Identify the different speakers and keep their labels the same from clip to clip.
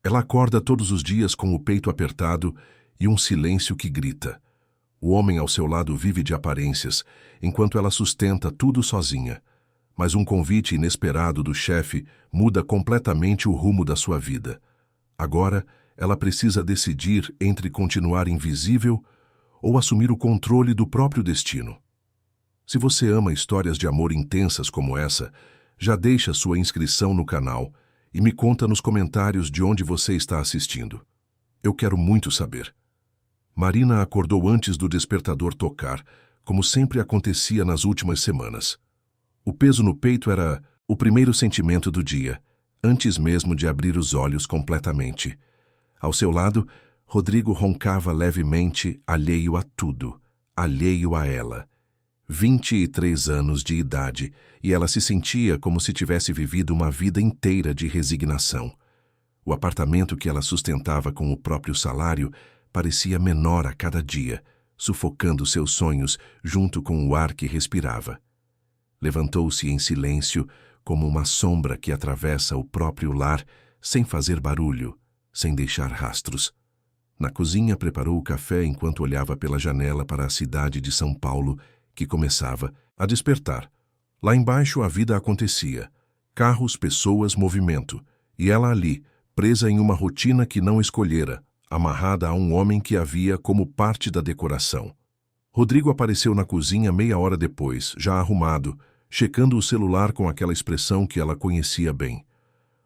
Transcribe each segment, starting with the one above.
Speaker 1: Ela acorda todos os dias com o peito apertado e um silêncio que grita. O homem ao seu lado vive de aparências, enquanto ela sustenta tudo sozinha. Mas um convite inesperado do chefe muda completamente o rumo da sua vida. Agora, ela precisa decidir entre continuar invisível ou assumir o controle do próprio destino. Se você ama histórias de amor intensas como essa, já deixa sua inscrição no canal e me conta nos comentários de onde você está assistindo. Eu quero muito saber. Marina acordou antes do despertador tocar, como sempre acontecia nas últimas semanas. O peso no peito era o primeiro sentimento do dia, antes mesmo de abrir os olhos completamente. Ao seu lado, Rodrigo roncava levemente, alheio a tudo, alheio a ela. 23 anos de idade, e ela se sentia como se tivesse vivido uma vida inteira de resignação. O apartamento que ela sustentava com o próprio salário parecia menor a cada dia, sufocando seus sonhos junto com o ar que respirava. Levantou-se em silêncio, como uma sombra que atravessa o próprio lar, sem fazer barulho, sem deixar rastros. Na cozinha preparou o café enquanto olhava pela janela para a cidade de São Paulo, que começava a despertar. Lá embaixo a vida acontecia. Carros, pessoas, movimento. E ela ali, presa em uma rotina que não escolhera, amarrada a um homem que havia como parte da decoração. Rodrigo apareceu na cozinha meia hora depois, já arrumado, checando o celular com aquela expressão que ela conhecia bem.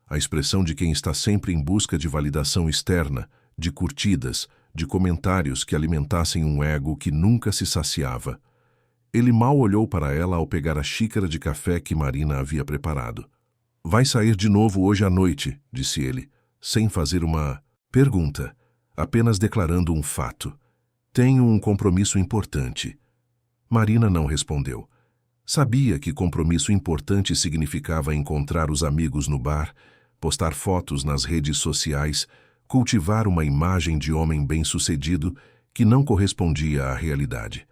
Speaker 1: A expressão de quem está sempre em busca de validação externa, de curtidas, de comentários que alimentassem um ego que nunca se saciava. Ele mal olhou para ela ao pegar a xícara de café que Marina havia preparado. "Vai sair de novo hoje à noite", disse ele, sem fazer uma pergunta, apenas declarando um fato. "Tenho um compromisso importante." Marina não respondeu. Sabia que compromisso importante significava encontrar os amigos no bar, postar fotos nas redes sociais, cultivar uma imagem de homem bem-sucedido que não correspondia à realidade.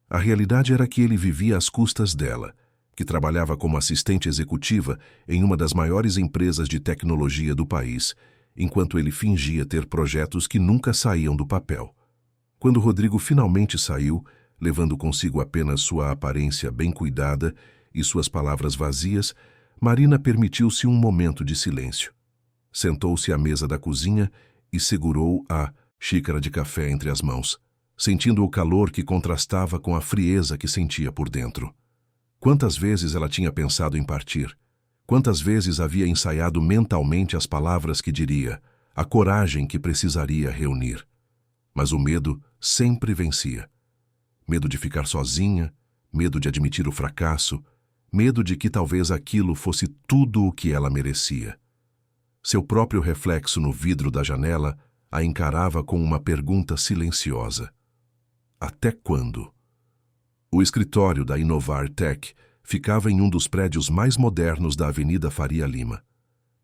Speaker 1: A realidade era que ele vivia às custas dela, que trabalhava como assistente executiva em uma das maiores empresas de tecnologia do país, enquanto ele fingia ter projetos que nunca saíam do papel. Quando Rodrigo finalmente saiu, levando consigo apenas sua aparência bem cuidada e suas palavras vazias, Marina permitiu-se um momento de silêncio. Sentou-se à mesa da cozinha e segurou a xícara de café entre as mãos, sentindo o calor que contrastava com a frieza que sentia por dentro. Quantas vezes ela tinha pensado em partir? Quantas vezes havia ensaiado mentalmente as palavras que diria, a coragem que precisaria reunir? Mas o medo sempre vencia. Medo de ficar sozinha, medo de admitir o fracasso, medo de que talvez aquilo fosse tudo o que ela merecia. Seu próprio reflexo no vidro da janela a encarava com uma pergunta silenciosa. Até quando? O escritório da Inovar Tech ficava em um dos prédios mais modernos da Avenida Faria Lima.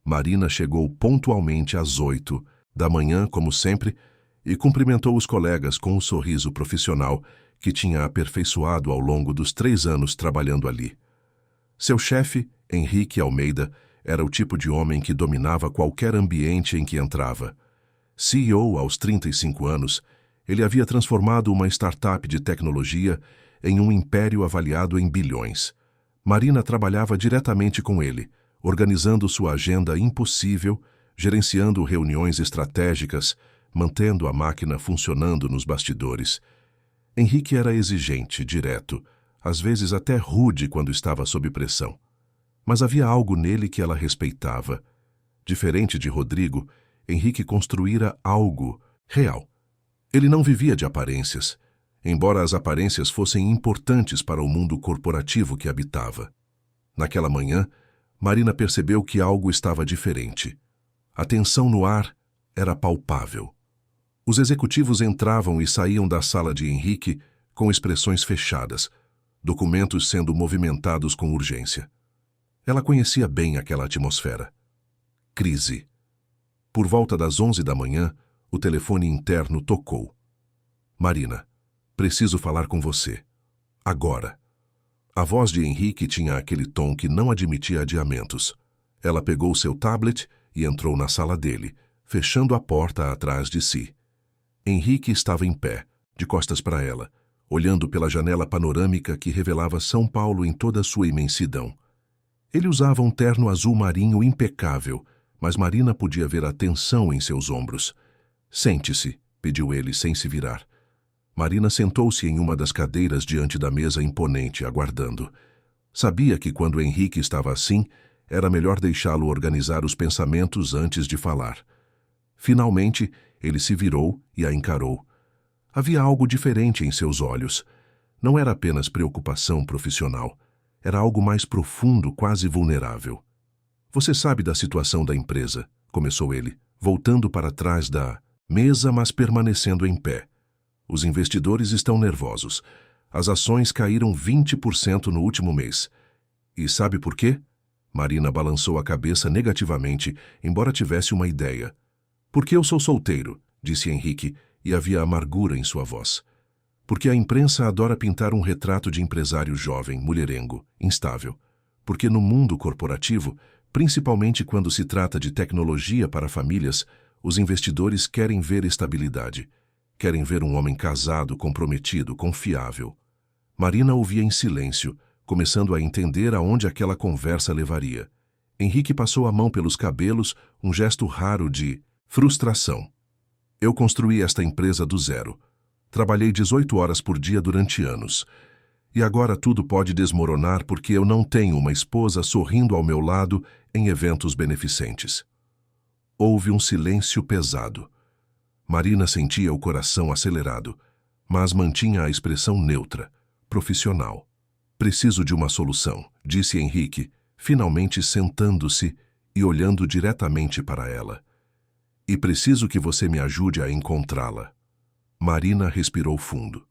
Speaker 1: Marina chegou pontualmente às 8 da manhã, como sempre, e cumprimentou os colegas com um sorriso profissional que tinha aperfeiçoado ao longo dos 3 anos trabalhando ali. Seu chefe, Henrique Almeida, era o tipo de homem que dominava qualquer ambiente em que entrava. CEO aos 35 anos, ele havia transformado uma startup de tecnologia em um império avaliado em bilhões. Marina trabalhava diretamente com ele, organizando sua agenda impossível, gerenciando reuniões estratégicas, mantendo a máquina funcionando nos bastidores. Henrique era exigente, direto, às vezes até rude quando estava sob pressão. Mas havia algo nele que ela respeitava. Diferente de Rodrigo, Henrique construíra algo real. Ele não vivia de aparências, embora as aparências fossem importantes para o mundo corporativo que habitava. Naquela manhã, Marina percebeu que algo estava diferente. A tensão no ar era palpável. Os executivos entravam e saíam da sala de Henrique com expressões fechadas, documentos sendo movimentados com urgência. Ela conhecia bem aquela atmosfera. Crise. Por volta das 11 da manhã, o telefone interno tocou. "Marina, preciso falar com você. Agora." A voz de Henrique tinha aquele tom que não admitia adiamentos. Ela pegou seu tablet e entrou na sala dele, fechando a porta atrás de si. Henrique estava em pé, de costas para ela, olhando pela janela panorâmica que revelava São Paulo em toda a sua imensidão. Ele usava um terno azul marinho impecável, mas Marina podia ver a tensão em seus ombros. "Sente-se", pediu ele sem se virar. Marina sentou-se em uma das cadeiras diante da mesa imponente, aguardando. Sabia que quando Henrique estava assim, era melhor deixá-lo organizar os pensamentos antes de falar. Finalmente, ele se virou e a encarou. Havia algo diferente em seus olhos. Não era apenas preocupação profissional. Era algo mais profundo, quase vulnerável. "Você sabe da situação da empresa", começou ele, voltando para trás da mesa, mas permanecendo em pé. "Os investidores estão nervosos. As ações caíram 20% no último mês. E sabe por quê?" Marina balançou a cabeça negativamente, embora tivesse uma ideia. "Porque eu sou solteiro", disse Henrique, e havia amargura em sua voz. "Porque a imprensa adora pintar um retrato de empresário jovem, mulherengo, instável. Porque no mundo corporativo, principalmente quando se trata de tecnologia para famílias, os investidores querem ver estabilidade. Querem ver um homem casado, comprometido, confiável." Marina ouvia em silêncio, começando a entender aonde aquela conversa levaria. Henrique passou a mão pelos cabelos, um gesto raro de frustração. "Eu construí esta empresa do zero. Trabalhei 18 horas por dia durante anos. E agora tudo pode desmoronar porque eu não tenho uma esposa sorrindo ao meu lado em eventos beneficentes." Houve um silêncio pesado. Marina sentia o coração acelerado, mas mantinha a expressão neutra, profissional. "Preciso de uma solução", disse Henrique, finalmente sentando-se e olhando diretamente para ela. "E preciso que você me ajude a encontrá-la." Marina respirou fundo.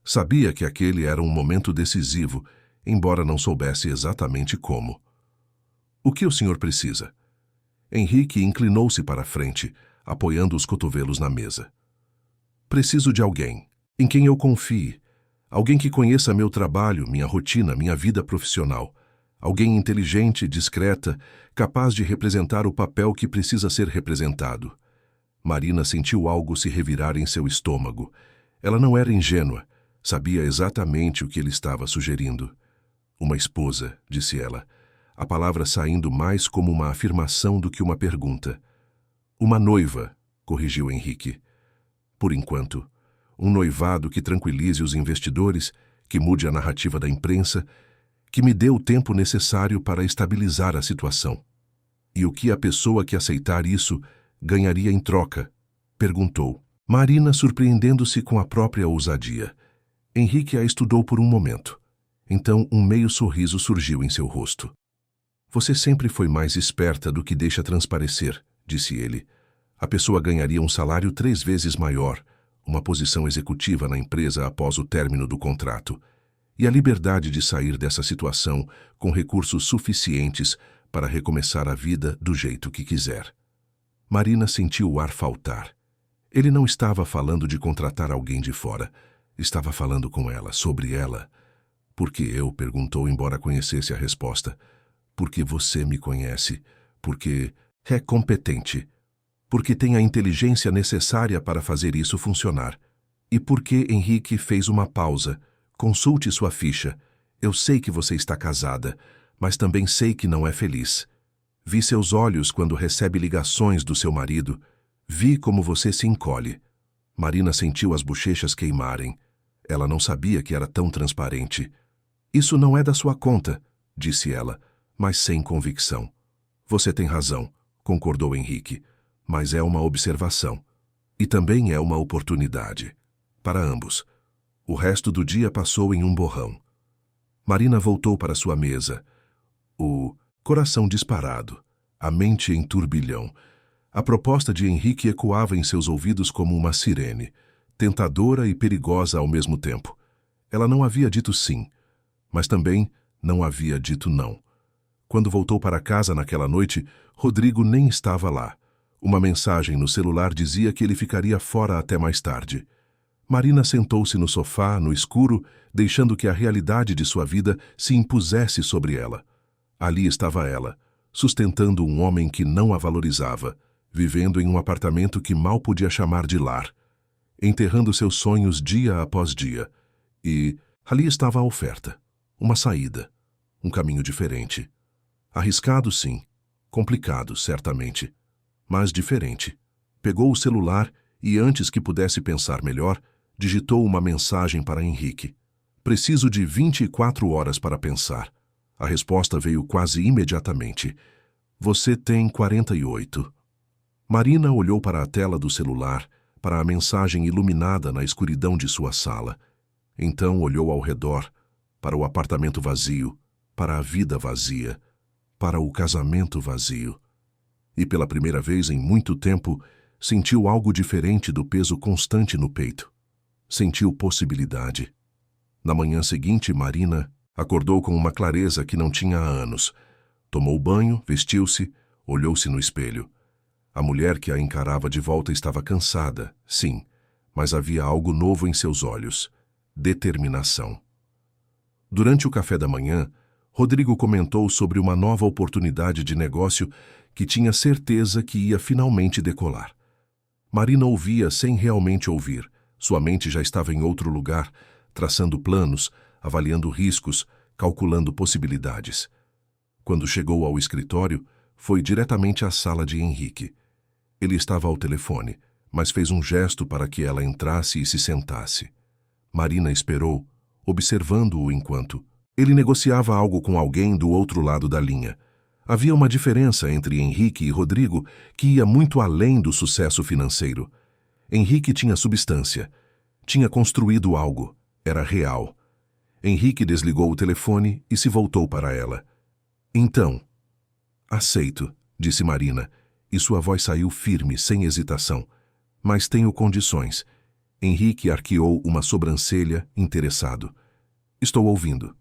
Speaker 1: Sabia que aquele era um momento decisivo, embora não soubesse exatamente como. "O que o senhor precisa?" Henrique inclinou-se para a frente, apoiando os cotovelos na mesa. "Preciso de alguém, em quem eu confie. Alguém que conheça meu trabalho, minha rotina, minha vida profissional. Alguém inteligente, discreta, capaz de representar o papel que precisa ser representado." Marina sentiu algo se revirar em seu estômago. Ela não era ingênua. Sabia exatamente o que ele estava sugerindo. "Uma esposa", disse ela, a palavra saindo mais como uma afirmação do que uma pergunta. "Uma noiva", corrigiu Henrique. "Por enquanto. Um noivado que tranquilize os investidores, que mude a narrativa da imprensa, que me dê o tempo necessário para estabilizar a situação." "E o que a pessoa que aceitar isso ganharia em troca?" perguntou. Marina, surpreendendo-se com a própria ousadia. Henrique a estudou por um momento. Então um meio sorriso surgiu em seu rosto. "Você sempre foi mais esperta do que deixa transparecer", disse ele. "A pessoa ganharia um salário 3 vezes maior, uma posição executiva na empresa após o término do contrato, e a liberdade de sair dessa situação com recursos suficientes para recomeçar a vida do jeito que quiser." Marina sentiu o ar faltar. Ele não estava falando de contratar alguém de fora. Estava falando com ela, sobre ela. "Por que eu?", perguntou, embora conhecesse a resposta. "Porque você me conhece. Porque é competente. Porque tem a inteligência necessária para fazer isso funcionar. E porque Henrique fez uma pausa. Consulte sua ficha. Eu sei que você está casada, mas também sei que não é feliz. Vi seus olhos quando recebe ligações do seu marido. Vi como você se encolhe." Marina sentiu as bochechas queimarem. Ela não sabia que era tão transparente. "Isso não é da sua conta", disse ela, mas sem convicção. "Você tem razão", concordou Henrique, "mas é uma observação. E também é uma oportunidade. Para ambos." O resto do dia passou em um borrão. Marina voltou para sua mesa. O coração disparado, a mente em turbilhão. A proposta de Henrique ecoava em seus ouvidos como uma sirene, tentadora e perigosa ao mesmo tempo. Ela não havia dito sim, mas também não havia dito não. Quando voltou para casa naquela noite, Rodrigo nem estava lá. Uma mensagem no celular dizia que ele ficaria fora até mais tarde. Marina sentou-se no sofá, no escuro, deixando que a realidade de sua vida se impusesse sobre ela. Ali estava ela, sustentando um homem que não a valorizava, vivendo em um apartamento que mal podia chamar de lar, enterrando seus sonhos dia após dia. E ali estava a oferta, uma saída, um caminho diferente. Arriscado, sim, complicado, certamente, mas diferente. Pegou o celular e, antes que pudesse pensar melhor, digitou uma mensagem para Henrique. Preciso de 24 horas para pensar. A resposta veio quase imediatamente. Você tem 48. Marina olhou para a tela do celular, para a mensagem iluminada na escuridão de sua sala. Então olhou ao redor, para o apartamento vazio, para a vida vazia, para o casamento vazio. E pela primeira vez em muito tempo, sentiu algo diferente do peso constante no peito. Sentiu possibilidade. Na manhã seguinte, Marina acordou com uma clareza que não tinha há anos. Tomou banho, vestiu-se, olhou-se no espelho. A mulher que a encarava de volta estava cansada, sim, mas havia algo novo em seus olhos. Determinação. Durante o café da manhã, Rodrigo comentou sobre uma nova oportunidade de negócio que tinha certeza que ia finalmente decolar. Marina ouvia sem realmente ouvir. Sua mente já estava em outro lugar, traçando planos, avaliando riscos, calculando possibilidades. Quando chegou ao escritório, foi diretamente à sala de Henrique. Ele estava ao telefone, mas fez um gesto para que ela entrasse e se sentasse. Marina esperou, observando-o enquanto ele negociava algo com alguém do outro lado da linha. Havia uma diferença entre Henrique e Rodrigo que ia muito além do sucesso financeiro. Henrique tinha substância, tinha construído algo, era real. Henrique desligou o telefone e se voltou para ela. Então, aceito, disse Marina, e sua voz saiu firme, sem hesitação. Mas tenho condições. Henrique arqueou uma sobrancelha, interessado. Estou ouvindo.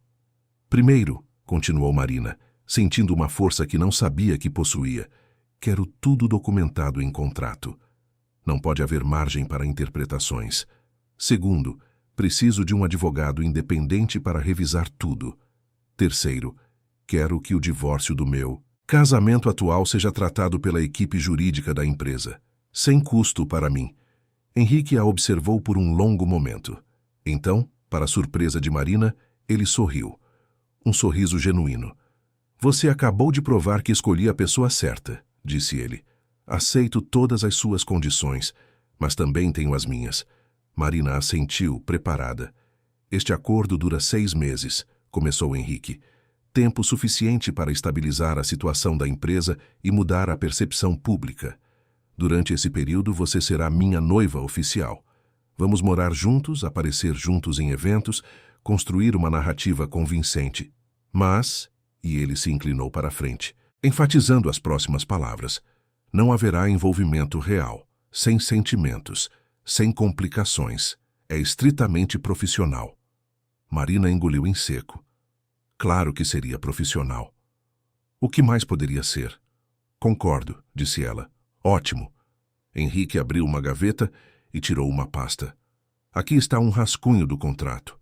Speaker 1: Primeiro, continuou Marina, sentindo uma força que não sabia que possuía, quero tudo documentado em contrato. Não pode haver margem para interpretações. Segundo, preciso de um advogado independente para revisar tudo. Terceiro, quero que o divórcio do meu casamento atual seja tratado pela equipe jurídica da empresa, sem custo para mim. Henrique a observou por um longo momento. Então, para surpresa de Marina, ele sorriu. Um sorriso genuíno. Você acabou de provar que escolhi a pessoa certa, disse ele. Aceito todas as suas condições, mas também tenho as minhas. Marina assentiu, preparada. Este acordo dura 6 meses, começou Henrique. Tempo suficiente para estabilizar a situação da empresa e mudar a percepção pública. Durante esse período, você será minha noiva oficial. Vamos morar juntos, aparecer juntos em eventos, construir uma narrativa convincente. Mas, e ele se inclinou para a frente, enfatizando as próximas palavras, não haverá envolvimento real, sem sentimentos, sem complicações. É estritamente profissional. Marina engoliu em seco. Claro que seria profissional. O que mais poderia ser? Concordo, disse ela. Ótimo. Henrique abriu uma gaveta e tirou uma pasta. Aqui está um rascunho do contrato.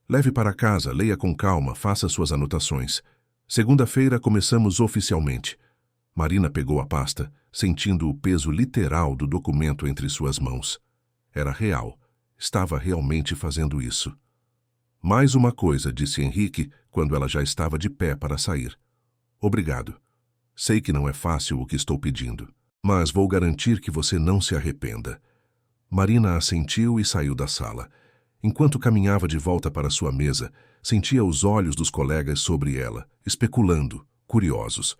Speaker 1: Leve para casa, leia com calma, faça suas anotações. Segunda-feira começamos oficialmente. Marina pegou a pasta, sentindo o peso literal do documento entre suas mãos. Era real. Estava realmente fazendo isso. Mais uma coisa, disse Henrique, quando ela já estava de pé para sair. Obrigado. Sei que não é fácil o que estou pedindo, mas vou garantir que você não se arrependa. Marina assentiu e saiu da sala. Enquanto caminhava de volta para sua mesa, sentia os olhos dos colegas sobre ela, especulando, curiosos.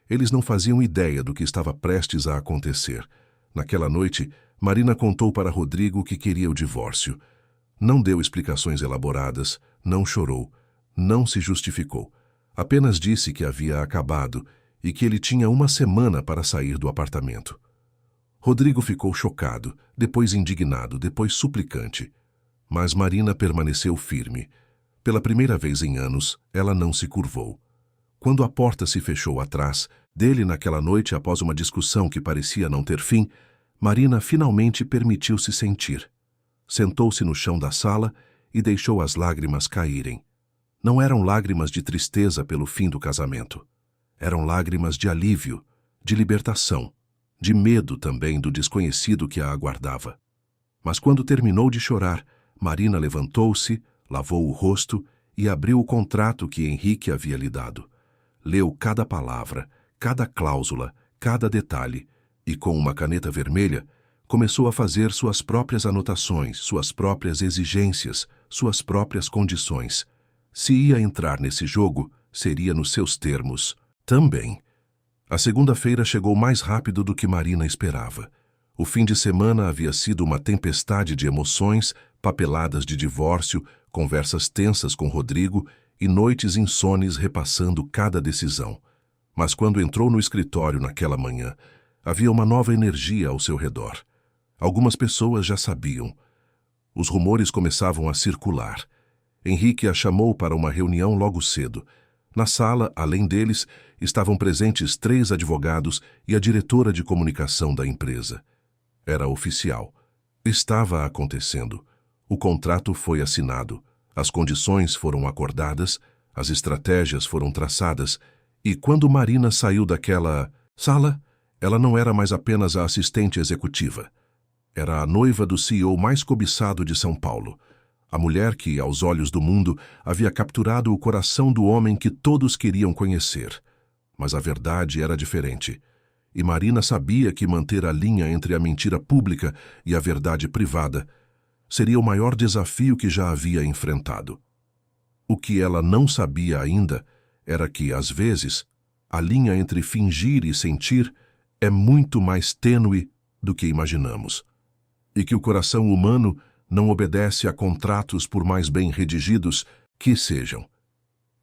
Speaker 1: Eles não faziam ideia do que estava prestes a acontecer. Naquela noite, Marina contou para Rodrigo que queria o divórcio. Não deu explicações elaboradas, não chorou, não se justificou. Apenas disse que havia acabado e que ele tinha uma semana para sair do apartamento. Rodrigo ficou chocado, depois indignado, depois suplicante. Mas Marina permaneceu firme. Pela primeira vez em anos, ela não se curvou. Quando a porta se fechou atrás dele naquela noite após uma discussão que parecia não ter fim, Marina finalmente permitiu-se sentir. Sentou-se no chão da sala e deixou as lágrimas caírem. Não eram lágrimas de tristeza pelo fim do casamento. Eram lágrimas de alívio, de libertação, de medo também do desconhecido que a aguardava. Mas quando terminou de chorar, Marina levantou-se, lavou o rosto e abriu o contrato que Henrique havia lhe dado. Leu cada palavra, cada cláusula, cada detalhe e, com uma caneta vermelha, começou a fazer suas próprias anotações, suas próprias exigências, suas próprias condições. Se ia entrar nesse jogo, seria nos seus termos. Também. A segunda-feira chegou mais rápido do que Marina esperava. O fim de semana havia sido uma tempestade de emoções, papeladas de divórcio, conversas tensas com Rodrigo e noites insones repassando cada decisão. Mas quando entrou no escritório naquela manhã, havia uma nova energia ao seu redor. Algumas pessoas já sabiam. Os rumores começavam a circular. Henrique a chamou para uma reunião logo cedo. Na sala, além deles, estavam presentes 3 advogados e a diretora de comunicação da empresa. Era oficial. Estava acontecendo. O contrato foi assinado. As condições foram acordadas, as estratégias foram traçadas, e quando Marina saiu daquela sala, ela não era mais apenas a assistente executiva. Era a noiva do CEO mais cobiçado de São Paulo. A mulher que, aos olhos do mundo, havia capturado o coração do homem que todos queriam conhecer. Mas a verdade era diferente. E Marina sabia que manter a linha entre a mentira pública e a verdade privada seria o maior desafio que já havia enfrentado. O que ela não sabia ainda era que, às vezes, a linha entre fingir e sentir é muito mais tênue do que imaginamos. E que o coração humano não obedece a contratos por mais bem redigidos que sejam.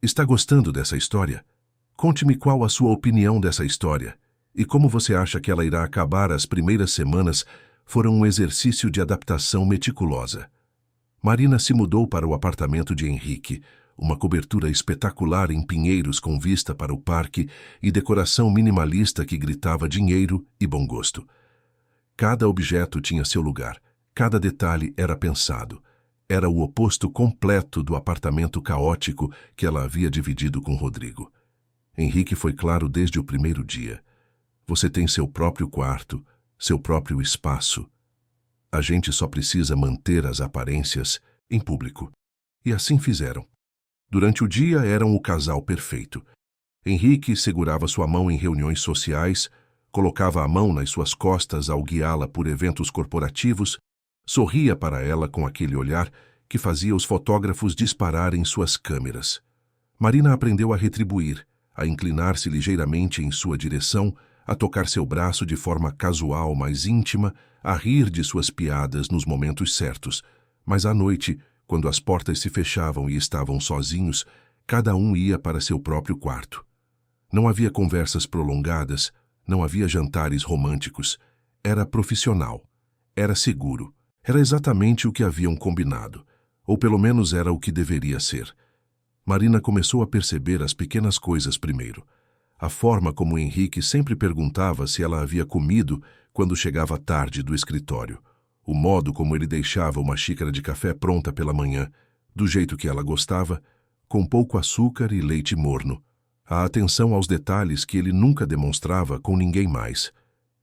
Speaker 1: Está gostando dessa história? Conte-me qual a sua opinião dessa história e como você acha que ela irá acabar. As primeiras semanas foram um exercício de adaptação meticulosa. Marina se mudou para o apartamento de Henrique, uma cobertura espetacular em pinheiros com vista para o parque e decoração minimalista que gritava dinheiro e bom gosto. Cada objeto tinha seu lugar, cada detalhe era pensado. Era o oposto completo do apartamento caótico que ela havia dividido com Rodrigo. Henrique foi claro desde o primeiro dia. Você tem seu próprio quarto, seu próprio espaço. A gente só precisa manter as aparências em público. E assim fizeram. Durante o dia eram o casal perfeito. Henrique segurava sua mão em reuniões sociais, colocava a mão nas suas costas ao guiá-la por eventos corporativos, sorria para ela com aquele olhar que fazia os fotógrafos dispararem suas câmeras. Marina aprendeu a retribuir, a inclinar-se ligeiramente em sua direção, a tocar seu braço de forma casual, mas íntima, a rir de suas piadas nos momentos certos. Mas à noite, quando as portas se fechavam e estavam sozinhos, cada um ia para seu próprio quarto. Não havia conversas prolongadas, não havia jantares românticos. Era profissional. Era seguro. Era exatamente o que haviam combinado. Ou pelo menos era o que deveria ser. Marina começou a perceber as pequenas coisas primeiro. A forma como Henrique sempre perguntava se ela havia comido quando chegava tarde do escritório. O modo como ele deixava uma xícara de café pronta pela manhã, do jeito que ela gostava, com pouco açúcar e leite morno. A atenção aos detalhes que ele nunca demonstrava com ninguém mais.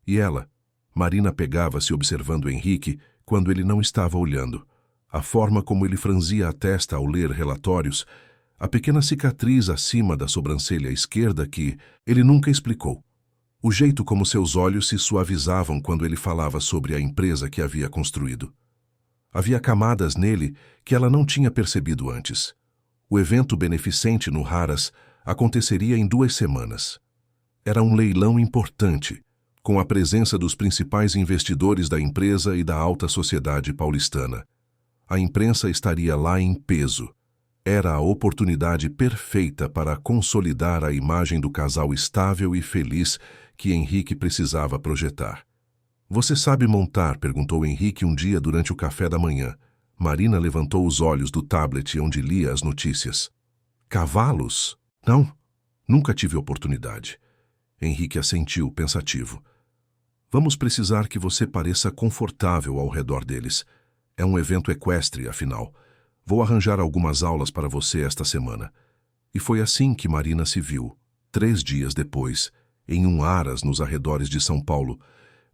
Speaker 1: E ela, Marina, pegava-se observando Henrique quando ele não estava olhando. A forma como ele franzia a testa ao ler relatórios, a pequena cicatriz acima da sobrancelha esquerda que ele nunca explicou. O jeito como seus olhos se suavizavam quando ele falava sobre a empresa que havia construído. Havia camadas nele que ela não tinha percebido antes. O evento beneficente no Haras aconteceria em 2 semanas. Era um leilão importante, com a presença dos principais investidores da empresa e da alta sociedade paulistana. A imprensa estaria lá em peso. Era a oportunidade perfeita para consolidar a imagem do casal estável e feliz que Henrique precisava projetar. "Você sabe montar?", perguntou Henrique um dia durante o café da manhã. Marina levantou os olhos do tablet onde lia as notícias. "Cavalos? Não, nunca tive oportunidade." Henrique assentiu, pensativo. "Vamos precisar que você pareça confortável ao redor deles. É um evento equestre, afinal. Vou arranjar algumas aulas para você esta semana." E foi assim que Marina se viu, 3 dias depois, em um Haras nos arredores de São Paulo,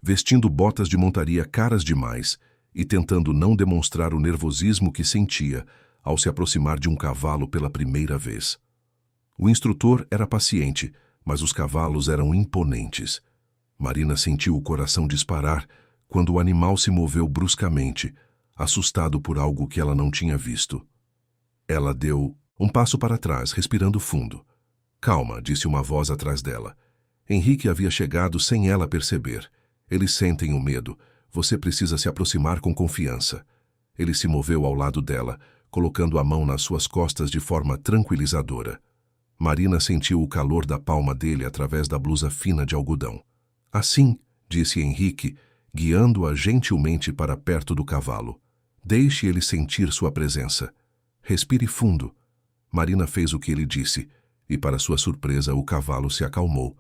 Speaker 1: vestindo botas de montaria caras demais e tentando não demonstrar o nervosismo que sentia ao se aproximar de um cavalo pela primeira vez. O instrutor era paciente, mas os cavalos eram imponentes. Marina sentiu o coração disparar quando o animal se moveu bruscamente, assustado por algo que ela não tinha visto. Ela deu um passo para trás, respirando fundo. Calma, disse uma voz atrás dela. Henrique havia chegado sem ela perceber. Eles sentem o medo. Você precisa se aproximar com confiança. Ele se moveu ao lado dela, colocando a mão nas suas costas de forma tranquilizadora. Marina sentiu o calor da palma dele através da blusa fina de algodão. Assim, disse Henrique, guiando-a gentilmente para perto do cavalo. Deixe ele sentir sua presença. Respire fundo. Marina fez o que ele disse, e para sua surpresa o cavalo se acalmou.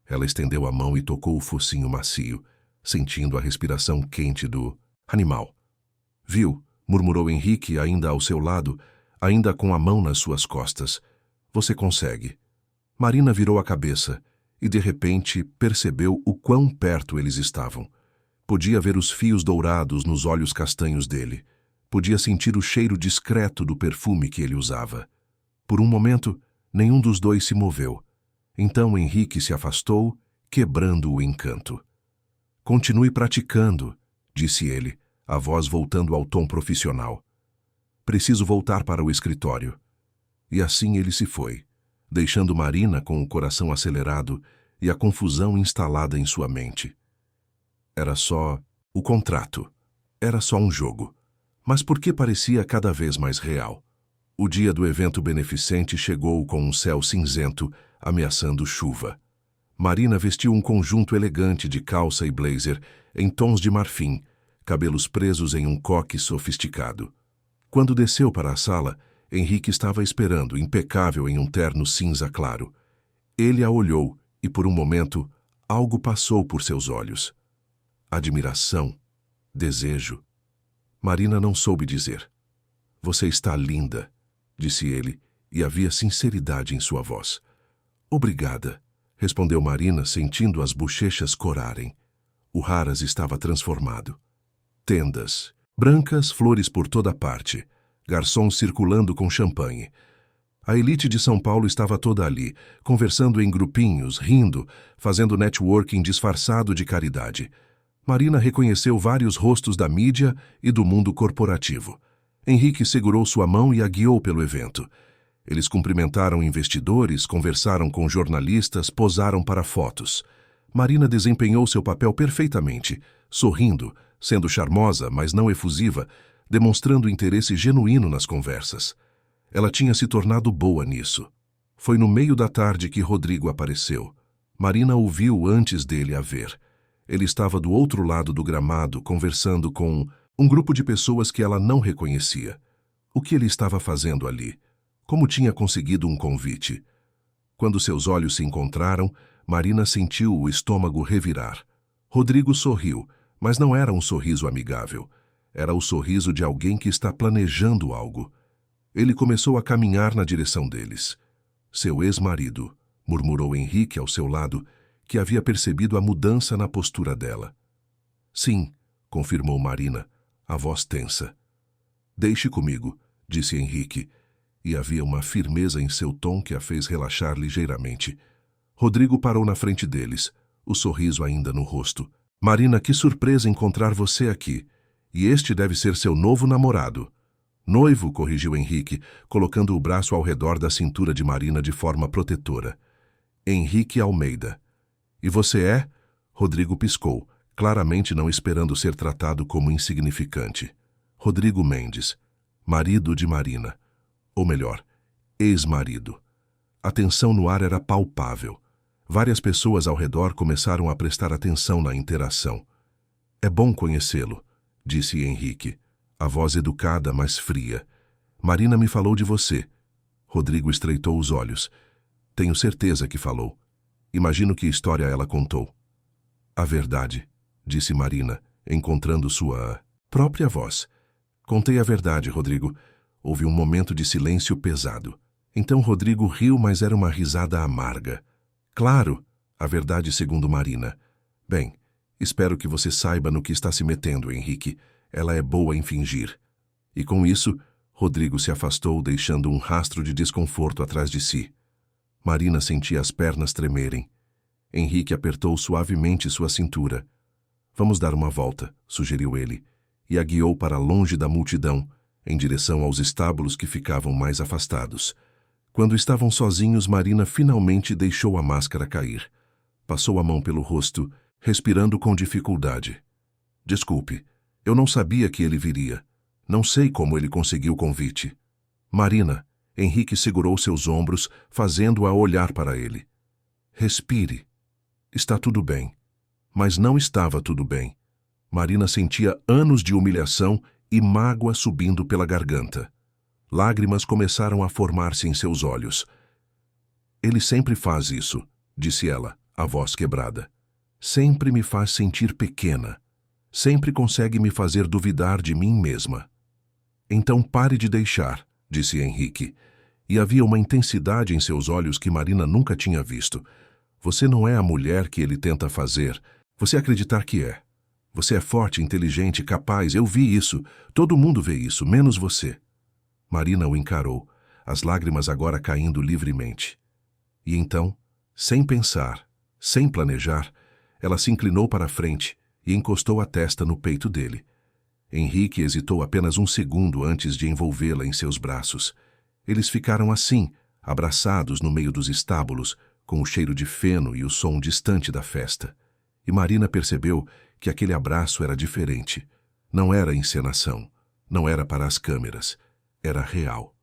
Speaker 1: Ela estendeu a mão e tocou o focinho macio, sentindo a respiração quente do animal. Viu, murmurou Henrique ainda ao seu lado, ainda com a mão nas suas costas. Você consegue. Marina virou a cabeça e, de repente, percebeu o quão perto eles estavam. Podia ver os fios dourados nos olhos castanhos dele. Podia sentir o cheiro discreto do perfume que ele usava. Por um momento, nenhum dos dois se moveu. Então Henrique se afastou, quebrando o encanto. Continue praticando, disse ele, a voz voltando ao tom profissional. Preciso voltar para o escritório. E assim ele se foi, deixando Marina com o coração acelerado e a confusão instalada em sua mente. Era só o contrato. Era só um jogo. Mas por que parecia cada vez mais real? O dia do evento beneficente chegou com um céu cinzento, ameaçando chuva. Marina vestiu um conjunto elegante de calça e blazer em tons de marfim, cabelos presos em um coque sofisticado. Quando desceu para a sala, Henrique estava esperando, impecável em um terno cinza claro. Ele a olhou e, por um momento, algo passou por seus olhos. Admiração, desejo. Marina não soube dizer. Você está linda, disse ele, e havia sinceridade em sua voz. Obrigada, respondeu Marina, sentindo as bochechas corarem. O Haras estava transformado. Tendas, brancas, flores por toda parte, garçons circulando com champanhe. A elite de São Paulo estava toda ali, conversando em grupinhos, rindo, fazendo networking disfarçado de caridade. Marina reconheceu vários rostos da mídia e do mundo corporativo. Henrique segurou sua mão e a guiou pelo evento. Eles cumprimentaram investidores, conversaram com jornalistas, posaram para fotos. Marina desempenhou seu papel perfeitamente, sorrindo, sendo charmosa, mas não efusiva, demonstrando interesse genuíno nas conversas. Ela tinha se tornado boa nisso. Foi no meio da tarde que Rodrigo apareceu. Marina o viu antes dele a ver. Ele estava do outro lado do gramado, conversando com um grupo de pessoas que ela não reconhecia. O que ele estava fazendo ali? Como tinha conseguido um convite? Quando seus olhos se encontraram, Marina sentiu o estômago revirar. Rodrigo sorriu, mas não era um sorriso amigável. Era o sorriso de alguém que está planejando algo. Ele começou a caminhar na direção deles. Seu ex-marido, murmurou Henrique ao seu lado, que havia percebido a mudança na postura dela. Sim, confirmou Marina, a voz tensa. Deixe comigo, disse Henrique, e havia uma firmeza em seu tom que a fez relaxar ligeiramente. Rodrigo parou na frente deles, o sorriso ainda no rosto. Marina, que surpresa encontrar você aqui. E este deve ser seu novo namorado. Noivo, corrigiu Henrique, colocando o braço ao redor da cintura de Marina de forma protetora. Henrique Almeida. E você é? Rodrigo piscou, claramente não esperando ser tratado como insignificante. Rodrigo Mendes, marido de Marina. Ou melhor, ex-marido. A tensão no ar era palpável. Várias pessoas ao redor começaram a prestar atenção na interação. É bom conhecê-lo, disse Henrique, a voz educada, mas fria. Marina me falou de você. Rodrigo estreitou os olhos. Tenho certeza que falou. Imagino que história ela contou. A verdade, disse Marina, encontrando sua própria voz. Contei a verdade, Rodrigo. Houve um momento de silêncio pesado. Então Rodrigo riu, mas era uma risada amarga. Claro, a verdade segundo Marina. Bem, Espero que você saiba no que está se metendo, Henrique. Ela é boa em fingir. E com isso, Rodrigo se afastou, deixando um rastro de desconforto atrás de si. Marina sentia as pernas tremerem. Henrique apertou suavemente sua cintura. Vamos dar uma volta, sugeriu ele, e a guiou para longe da multidão, em direção aos estábulos que ficavam mais afastados. Quando estavam sozinhos, Marina finalmente deixou a máscara cair. Passou a mão pelo rosto, respirando com dificuldade. Desculpe, eu não sabia que ele viria. Não sei como ele conseguiu o convite. Marina, Henrique segurou seus ombros, fazendo-a olhar para ele. Respire. Está tudo bem. Mas não estava tudo bem. Marina sentia anos de humilhação e mágoa subindo pela garganta. Lágrimas começaram a formar-se em seus olhos. Ele sempre faz isso, disse ela, a voz quebrada. Sempre me faz sentir pequena. Sempre consegue me fazer duvidar de mim mesma. Então pare de deixar, disse Henrique, e havia uma intensidade em seus olhos que Marina nunca tinha visto. Você não é a mulher que ele tenta fazer. Você acreditar que é. Você é forte, inteligente, capaz. Eu vi isso. Todo mundo vê isso, menos você. Marina o encarou, as lágrimas agora caindo livremente. E então, sem pensar, sem planejar, ela se inclinou para a frente e encostou a testa no peito dele. Henrique hesitou apenas um segundo antes de envolvê-la em seus braços. Eles ficaram assim, abraçados no meio dos estábulos, com o cheiro de feno e o som distante da festa. E Marina percebeu que aquele abraço era diferente. Não era encenação, não era para as câmeras, era real.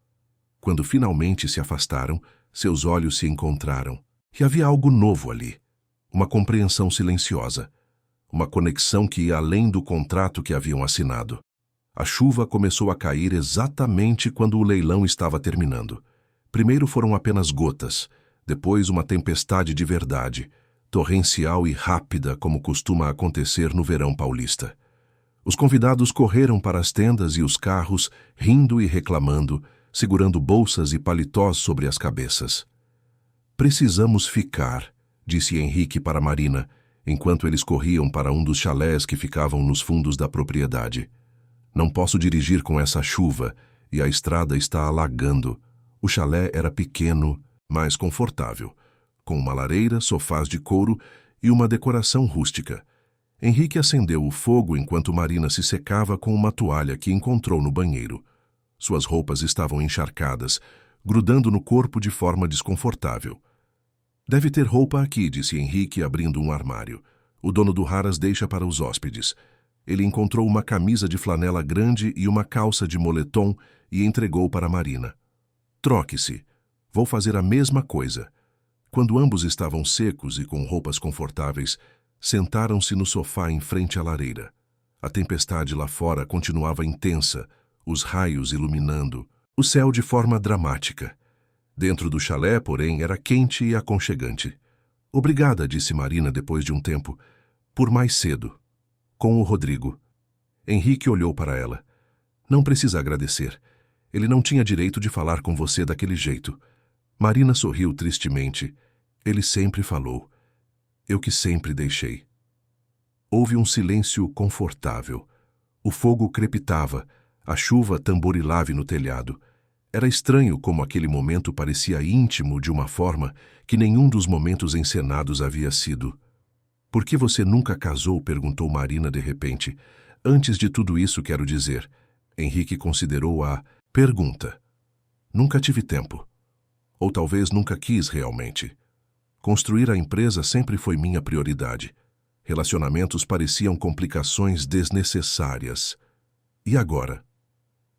Speaker 1: Quando finalmente se afastaram, seus olhos se encontraram, e havia algo novo ali. Uma compreensão silenciosa. Uma conexão que ia além do contrato que haviam assinado. A chuva começou a cair exatamente quando o leilão estava terminando. Primeiro foram apenas gotas, depois uma tempestade de verdade, torrencial e rápida como costuma acontecer no verão paulista. Os convidados correram para as tendas e os carros, rindo e reclamando, segurando bolsas e paletós sobre as cabeças. Precisamos ficar, disse Henrique para Marina, enquanto eles corriam para um dos chalés que ficavam nos fundos da propriedade. Não posso dirigir com essa chuva e a estrada está alagando. O chalé era pequeno, mas confortável, com uma lareira, sofás de couro e uma decoração rústica. Henrique acendeu o fogo enquanto Marina se secava com uma toalha que encontrou no banheiro. Suas roupas estavam encharcadas, grudando no corpo de forma desconfortável. Deve ter roupa aqui, disse Henrique, abrindo um armário. O dono do Haras deixa para os hóspedes. Ele encontrou uma camisa de flanela grande e uma calça de moletom e entregou para Marina. Troque-se. Vou fazer a mesma coisa. Quando ambos estavam secos e com roupas confortáveis, sentaram-se no sofá em frente à lareira. A tempestade lá fora continuava intensa, os raios iluminando o céu de forma dramática. Dentro do chalé, porém, era quente e aconchegante. Obrigada, disse Marina depois de um tempo, por mais cedo. Com o Rodrigo. Henrique olhou para ela. Não precisa agradecer. Ele não tinha direito de falar com você daquele jeito. Marina sorriu tristemente. Ele sempre falou. Eu que sempre deixei. Houve um silêncio confortável. O fogo crepitava, a chuva tamborilava no telhado. Era estranho como aquele momento parecia íntimo de uma forma que nenhum dos momentos encenados havia sido. Por que você nunca casou? Perguntou Marina de repente. Antes de tudo isso, quero dizer. Henrique considerou a pergunta. Nunca tive tempo. Ou talvez nunca quis realmente. Construir a empresa sempre foi minha prioridade. Relacionamentos pareciam complicações desnecessárias. E agora?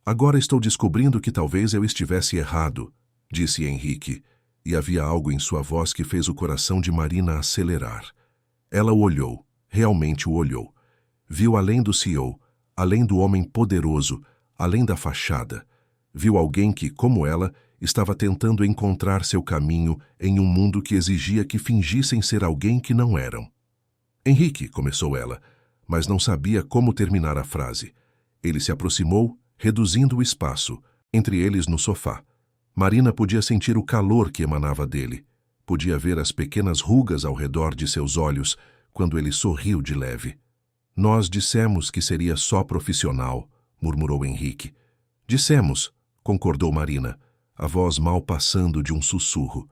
Speaker 1: Agora estou descobrindo que talvez eu estivesse errado, disse Henrique, e havia algo em sua voz que fez o coração de Marina acelerar. Ela o olhou, realmente o olhou. Viu além do CEO, além do homem poderoso, além da fachada. Viu alguém que, como ela, estava tentando encontrar seu caminho em um mundo que exigia que fingissem ser alguém que não eram. Henrique, começou ela, mas não sabia como terminar a frase. Ele se aproximou, reduzindo o espaço, entre eles no sofá. Marina podia sentir o calor que emanava dele. Podia ver as pequenas rugas ao redor de seus olhos, quando ele sorriu de leve. Nós dissemos que seria só profissional, murmurou Henrique. Dissemos, concordou Marina, a voz mal passando de um sussurro.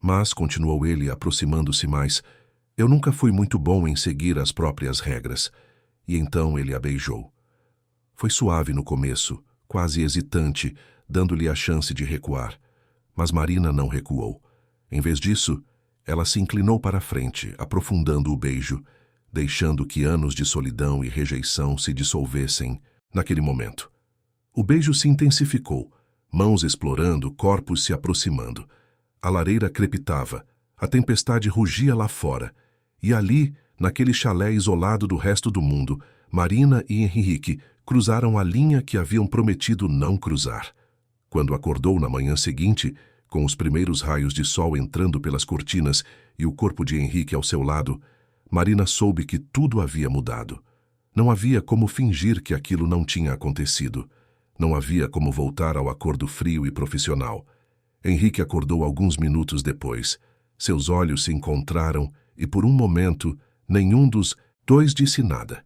Speaker 1: Mas, continuou ele, aproximando-se mais, eu nunca fui muito bom em seguir as próprias regras. E então ele a beijou. Foi suave no começo, quase hesitante, dando-lhe a chance de recuar. Mas Marina não recuou. Em vez disso, ela se inclinou para a frente, aprofundando o beijo, deixando que anos de solidão e rejeição se dissolvessem naquele momento. O beijo se intensificou, mãos explorando, corpos se aproximando. A lareira crepitava, a tempestade rugia lá fora, e ali, naquele chalé isolado do resto do mundo, Marina e Henrique cruzaram a linha que haviam prometido não cruzar. Quando acordou na manhã seguinte, com os primeiros raios de sol entrando pelas cortinas e o corpo de Henrique ao seu lado, Marina soube que tudo havia mudado. Não havia como fingir que aquilo não tinha acontecido. Não havia como voltar ao acordo frio e profissional. Henrique acordou alguns minutos depois. Seus olhos se encontraram e, por um momento, nenhum dos dois disse nada.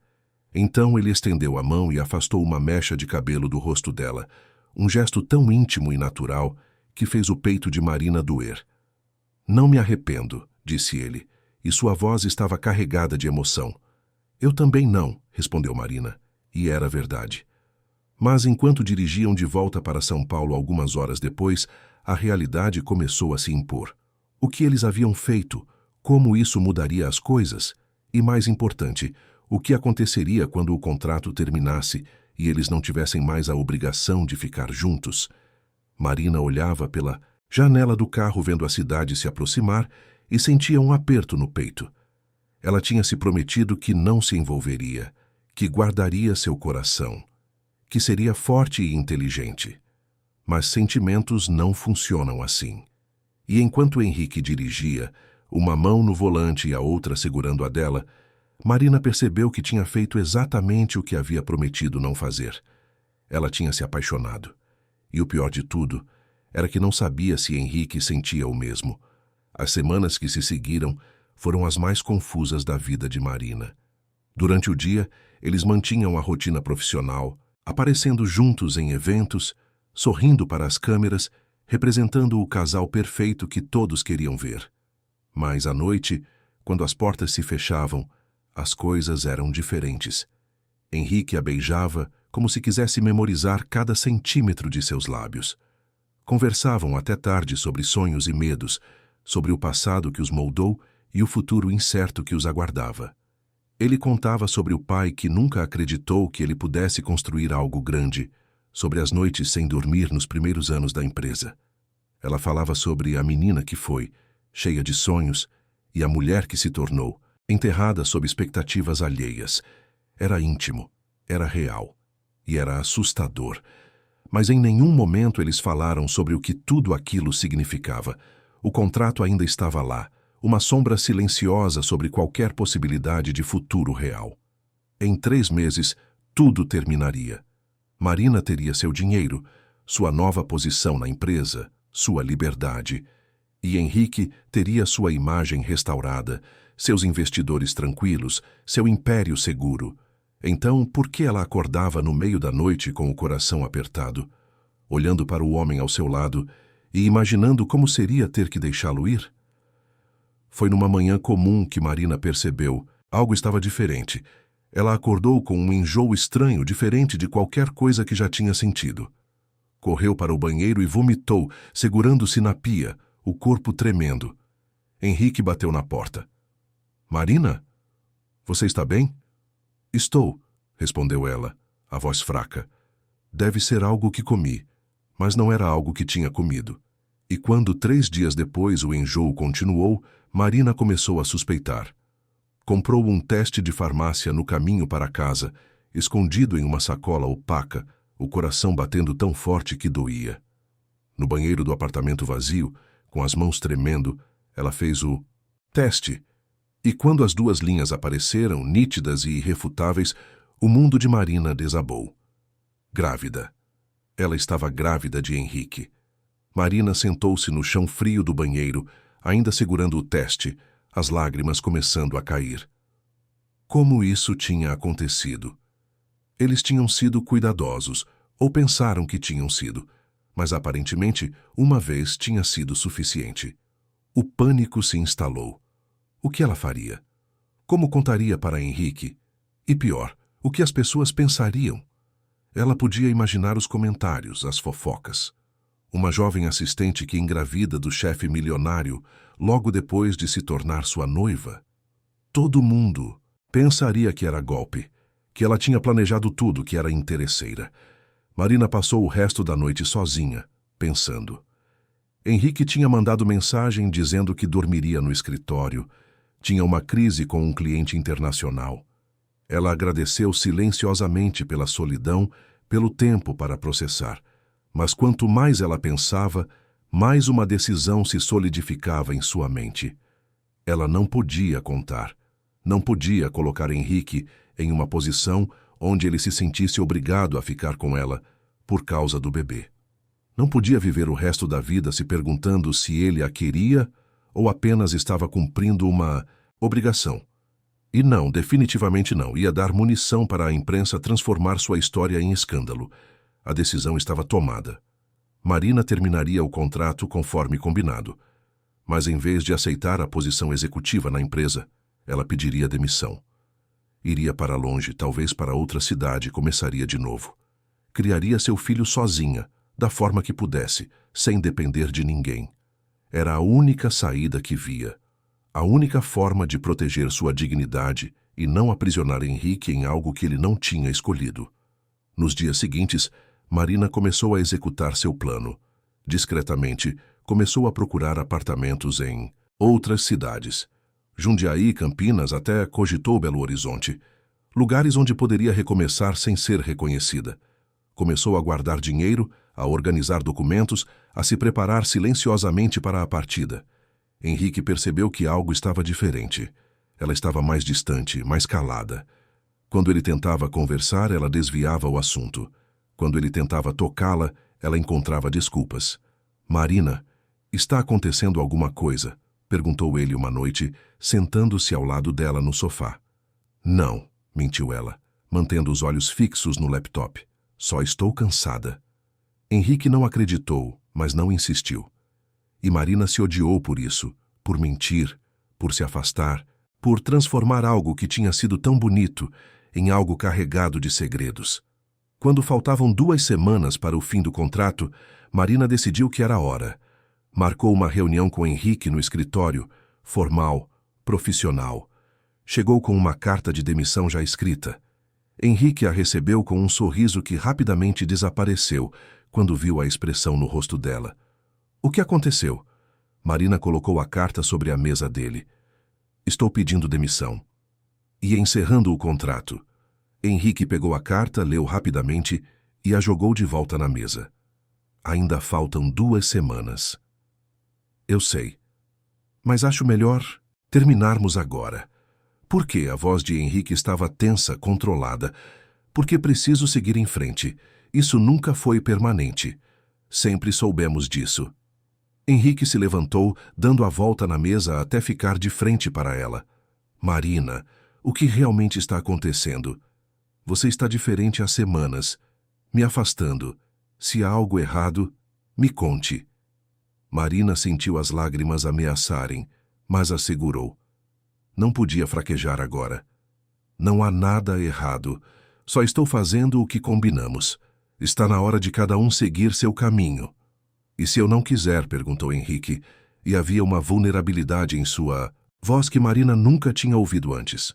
Speaker 1: Então ele estendeu a mão e afastou uma mecha de cabelo do rosto dela, um gesto tão íntimo e natural que fez o peito de Marina doer. Não me arrependo, disse ele, e sua voz estava carregada de emoção. Eu também não, respondeu Marina, e era verdade. Mas enquanto dirigiam de volta para São Paulo algumas horas depois, a realidade começou a se impor. O que eles haviam feito? Como isso mudaria as coisas? E mais importante, o que aconteceria quando o contrato terminasse e eles não tivessem mais a obrigação de ficar juntos? Marina olhava pela janela do carro vendo a cidade se aproximar e sentia um aperto no peito. Ela tinha se prometido que não se envolveria, que guardaria seu coração, que seria forte e inteligente. Mas sentimentos não funcionam assim. E enquanto Henrique dirigia, uma mão no volante e a outra segurando a dela, Marina percebeu que tinha feito exatamente o que havia prometido não fazer. Ela tinha se apaixonado. E o pior de tudo era que não sabia se Henrique sentia o mesmo. As semanas que se seguiram foram as mais confusas da vida de Marina. Durante o dia, eles mantinham a rotina profissional, aparecendo juntos em eventos, sorrindo para as câmeras, representando o casal perfeito que todos queriam ver. Mas à noite, quando as portas se fechavam, as coisas eram diferentes. Henrique a beijava como se quisesse memorizar cada centímetro de seus lábios. Conversavam até tarde sobre sonhos e medos, sobre o passado que os moldou e o futuro incerto que os aguardava. Ele contava sobre o pai que nunca acreditou que ele pudesse construir algo grande, sobre as noites sem dormir nos primeiros anos da empresa. Ela falava sobre a menina que foi, cheia de sonhos, e a mulher que se tornou, enterrada sob expectativas alheias. Era íntimo, era real, e era assustador. Mas em nenhum momento eles falaram sobre o que tudo aquilo significava. O contrato ainda estava lá, uma sombra silenciosa sobre qualquer possibilidade de futuro real. Em 3 meses, tudo terminaria. Marina teria seu dinheiro, sua nova posição na empresa, sua liberdade. E Henrique teria sua imagem restaurada, seus investidores tranquilos, seu império seguro. Então, por que ela acordava no meio da noite com o coração apertado, olhando para o homem ao seu lado e imaginando como seria ter que deixá-lo ir? Foi numa manhã comum que Marina percebeu. Algo estava diferente. Ela acordou com um enjoo estranho, diferente de qualquer coisa que já tinha sentido. Correu para o banheiro e vomitou, segurando-se na pia, o corpo tremendo. Henrique bateu na porta. Marina? Você está bem? Estou, respondeu ela, a voz fraca. Deve ser algo que comi, mas não era algo que tinha comido. E quando 3 dias depois o enjoo continuou, Marina começou a suspeitar. Comprou um teste de farmácia no caminho para casa, escondido em uma sacola opaca, o coração batendo tão forte que doía. No banheiro do apartamento vazio, com as mãos tremendo, ela fez o teste. E quando as 2 linhas apareceram, nítidas e irrefutáveis, o mundo de Marina desabou. Grávida. Ela estava grávida de Henrique. Marina sentou-se no chão frio do banheiro, ainda segurando o teste, as lágrimas começando a cair. Como isso tinha acontecido? Eles tinham sido cuidadosos, ou pensaram que tinham sido, mas aparentemente uma vez tinha sido suficiente. O pânico se instalou. O que ela faria? Como contaria para Henrique? E pior, o que as pessoas pensariam? Ela podia imaginar os comentários, as fofocas. Uma jovem assistente que engravida do chefe milionário logo depois de se tornar sua noiva. Todo mundo pensaria que era golpe, que ela tinha planejado tudo, que era interesseira. Marina passou o resto da noite sozinha, pensando. Henrique tinha mandado mensagem dizendo que dormiria no escritório. Tinha uma crise com um cliente internacional. Ela agradeceu silenciosamente pela solidão, pelo tempo para processar. Mas quanto mais ela pensava, mais uma decisão se solidificava em sua mente. Ela não podia contar. Não podia colocar Henrique em uma posição onde ele se sentisse obrigado a ficar com ela por causa do bebê. Não podia viver o resto da vida se perguntando se ele a queria ou apenas estava cumprindo uma obrigação. E não, definitivamente não, ia dar munição para a imprensa transformar sua história em escândalo. A decisão estava tomada. Marina terminaria o contrato conforme combinado. Mas em vez de aceitar a posição executiva na empresa, ela pediria demissão. Iria para longe, talvez para outra cidade, e começaria de novo. Criaria seu filho sozinha, da forma que pudesse, sem depender de ninguém. Era a única saída que via. A única forma de proteger sua dignidade e não aprisionar Henrique em algo que ele não tinha escolhido. Nos dias seguintes, Marina começou a executar seu plano. Discretamente, começou a procurar apartamentos em outras cidades. Jundiaí, Campinas, até cogitou Belo Horizonte. Lugares onde poderia recomeçar sem ser reconhecida. Começou a guardar dinheiro, a organizar documentos, a se preparar silenciosamente para a partida. Henrique percebeu que algo estava diferente. Ela estava mais distante, mais calada. Quando ele tentava conversar, ela desviava o assunto. Quando ele tentava tocá-la, ela encontrava desculpas. Marina, está acontecendo alguma coisa? Perguntou ele uma noite, sentando-se ao lado dela no sofá. Não, mentiu ela, mantendo os olhos fixos no laptop. Só estou cansada. Henrique não acreditou, mas não insistiu. E Marina se odiou por isso, por mentir, por se afastar, por transformar algo que tinha sido tão bonito em algo carregado de segredos. Quando faltavam 2 semanas para o fim do contrato, Marina decidiu que era hora. Marcou uma reunião com Henrique no escritório, formal, profissional. Chegou com uma carta de demissão já escrita. Henrique a recebeu com um sorriso que rapidamente desapareceu quando viu a expressão no rosto dela. O que aconteceu? Marina colocou a carta sobre a mesa dele. Estou pedindo demissão. E encerrando o contrato. Henrique pegou a carta, leu rapidamente e a jogou de volta na mesa. Ainda faltam 2 semanas. Eu sei. Mas acho melhor terminarmos agora. Por que a voz de Henrique estava tensa, controlada? Porque preciso seguir em frente. Isso nunca foi permanente. Sempre soubemos disso. Henrique se levantou, dando a volta na mesa até ficar de frente para ela. Marina, o que realmente está acontecendo? Você está diferente há semanas, me afastando. Se há algo errado, me conte. Marina sentiu as lágrimas ameaçarem, mas a segurou. Não podia fraquejar agora. Não há nada errado. Só estou fazendo o que combinamos. Está na hora de cada um seguir seu caminho. E se eu não quiser? Perguntou Henrique, e havia uma vulnerabilidade em sua voz que Marina nunca tinha ouvido antes.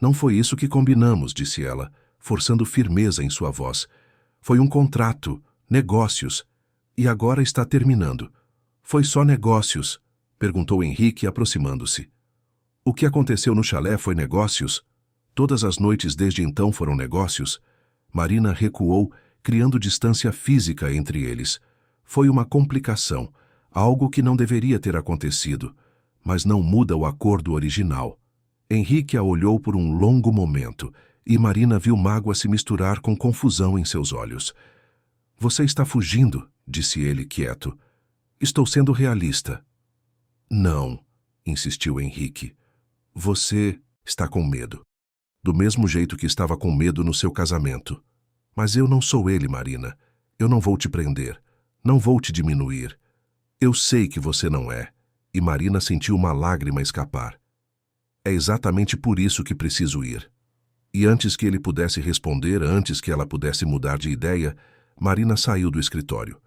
Speaker 1: Não foi isso que combinamos, disse ela, forçando firmeza em sua voz. Foi um contrato, negócios, e agora está terminando. Foi só negócios? Perguntou Henrique, aproximando-se. O que aconteceu no chalé foi negócios? Todas as noites desde então foram negócios? Marina recuou, criando distância física entre eles. Foi uma complicação, algo que não deveria ter acontecido, mas não muda o acordo original. Henrique a olhou por um longo momento, e Marina viu mágoa se misturar com confusão em seus olhos. Você está fugindo, disse ele quieto. Estou sendo realista. Não, insistiu Henrique. Você está com medo. Do mesmo jeito que estava com medo no seu casamento. Mas eu não sou ele, Marina. Eu não vou te prender. Não vou te diminuir. Eu sei que você não é. E Marina sentiu uma lágrima escapar. É exatamente por isso que preciso ir. E antes que ele pudesse responder, antes que ela pudesse mudar de ideia, Marina saiu do escritório.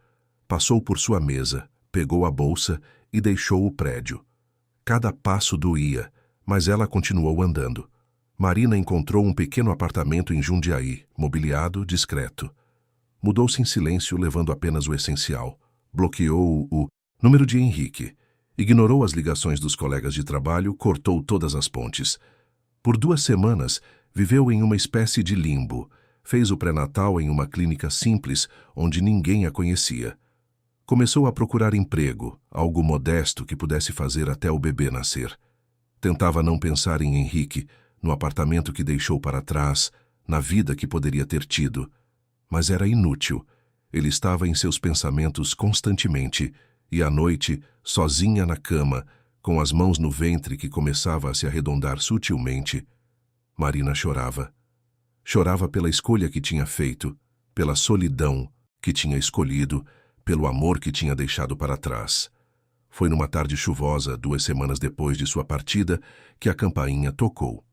Speaker 1: Passou por sua mesa, pegou a bolsa e deixou o prédio. Cada passo doía, mas ela continuou andando. Marina encontrou um pequeno apartamento em Jundiaí, mobiliado, discreto. Mudou-se em silêncio, levando apenas o essencial. Bloqueou o número de Henrique. Ignorou as ligações dos colegas de trabalho, cortou todas as pontes. Por 2 semanas, viveu em uma espécie de limbo. Fez o pré-natal em uma clínica simples, onde ninguém a conhecia. Começou a procurar emprego, algo modesto que pudesse fazer até o bebê nascer. Tentava não pensar em Henrique, no apartamento que deixou para trás, na vida que poderia ter tido. Mas era inútil. Ele estava em seus pensamentos constantemente, e à noite, sozinha na cama, com as mãos no ventre que começava a se arredondar sutilmente, Marina chorava. Chorava pela escolha que tinha feito, pela solidão que tinha escolhido, pelo amor que tinha deixado para trás. Foi numa tarde chuvosa, 2 semanas depois de sua partida, que a campainha tocou.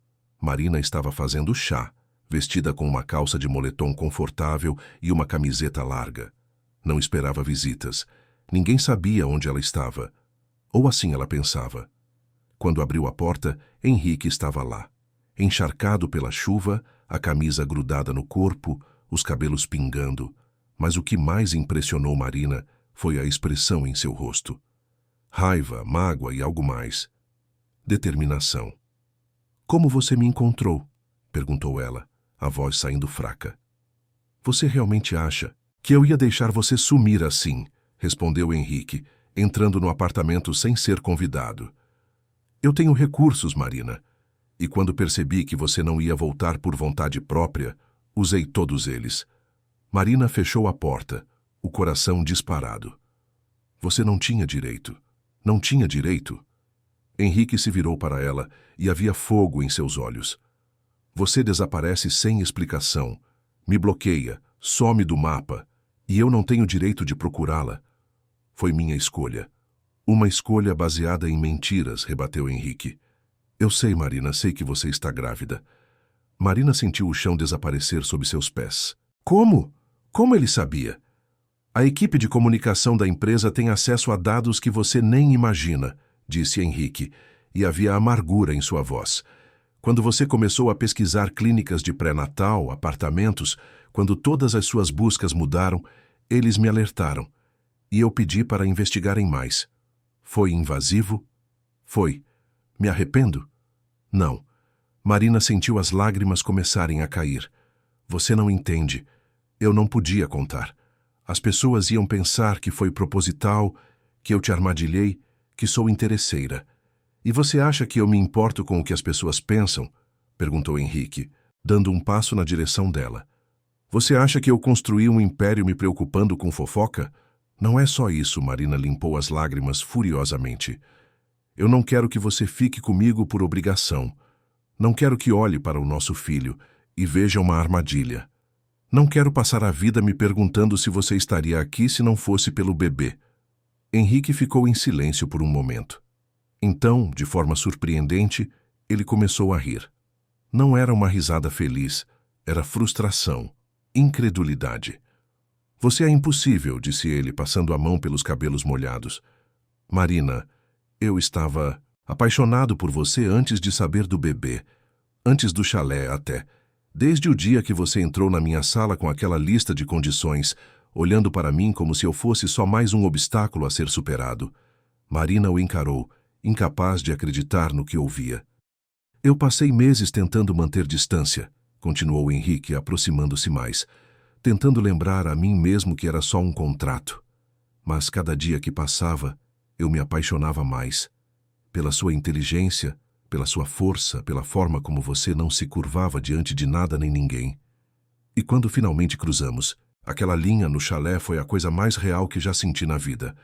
Speaker 1: Marina estava fazendo chá, vestida com uma calça de moletom confortável e uma camiseta larga. Não esperava visitas. Ninguém sabia onde ela estava. Ou assim ela pensava. Quando abriu a porta, Henrique estava lá. Encharcado pela chuva, a camisa grudada no corpo, os cabelos pingando. Mas o que mais impressionou Marina foi a expressão em seu rosto. Raiva, mágoa e algo mais. Determinação. "Como você me encontrou?" perguntou ela, a voz saindo fraca. "Você realmente acha que eu ia deixar você sumir assim?" respondeu Henrique, entrando no apartamento sem ser convidado. "Eu tenho recursos, Marina, e quando percebi que você não ia voltar por vontade própria, usei todos eles." Marina fechou a porta, o coração disparado. "Você não tinha direito. Não tinha direito." Henrique se virou para ela e havia fogo em seus olhos. "Você desaparece sem explicação, me bloqueia, some do mapa, e eu não tenho direito de procurá-la." "Foi minha escolha." "Uma escolha baseada em mentiras", rebateu Henrique. "Eu sei, Marina, sei que você está grávida." Marina sentiu o chão desaparecer sob seus pés. "Como? Como ele sabia?" "A equipe de comunicação da empresa tem acesso a dados que você nem imagina", disse Henrique, e havia amargura em sua voz. "Quando você começou a pesquisar clínicas de pré-natal, apartamentos, quando todas as suas buscas mudaram, eles me alertaram. E eu pedi para investigarem mais. Foi invasivo? Foi. Me arrependo? Não." Marina sentiu as lágrimas começarem a cair. "Você não entende. Eu não podia contar. As pessoas iam pensar que foi proposital, que eu te armadilhei, que sou interesseira. E você acha que eu me importo com o que as pessoas pensam?" perguntou Henrique, dando um passo na direção dela. "Você acha que eu construí um império me preocupando com fofoca?" "Não é só isso", Marina limpou as lágrimas furiosamente. "Eu não quero que você fique comigo por obrigação. Não quero que olhe para o nosso filho e veja uma armadilha. Não quero passar a vida me perguntando se você estaria aqui se não fosse pelo bebê." Henrique ficou em silêncio por um momento. Então, de forma surpreendente, ele começou a rir. Não era uma risada feliz, era frustração, incredulidade. "Você é impossível", disse ele, passando a mão pelos cabelos molhados. "Marina, eu estava apaixonado por você antes de saber do bebê, antes do chalé até. Desde o dia que você entrou na minha sala com aquela lista de condições, olhando para mim como se eu fosse só mais um obstáculo a ser superado." Marina o encarou, incapaz de acreditar no que ouvia. "Eu passei meses tentando manter distância", continuou Henrique, aproximando-se mais, "tentando lembrar a mim mesmo que era só um contrato. Mas cada dia que passava, eu me apaixonava mais. Pela sua inteligência, pela sua força, pela forma como você não se curvava diante de nada nem ninguém. E quando finalmente cruzamos, aquela linha no chalé foi a coisa mais real que já senti na vida.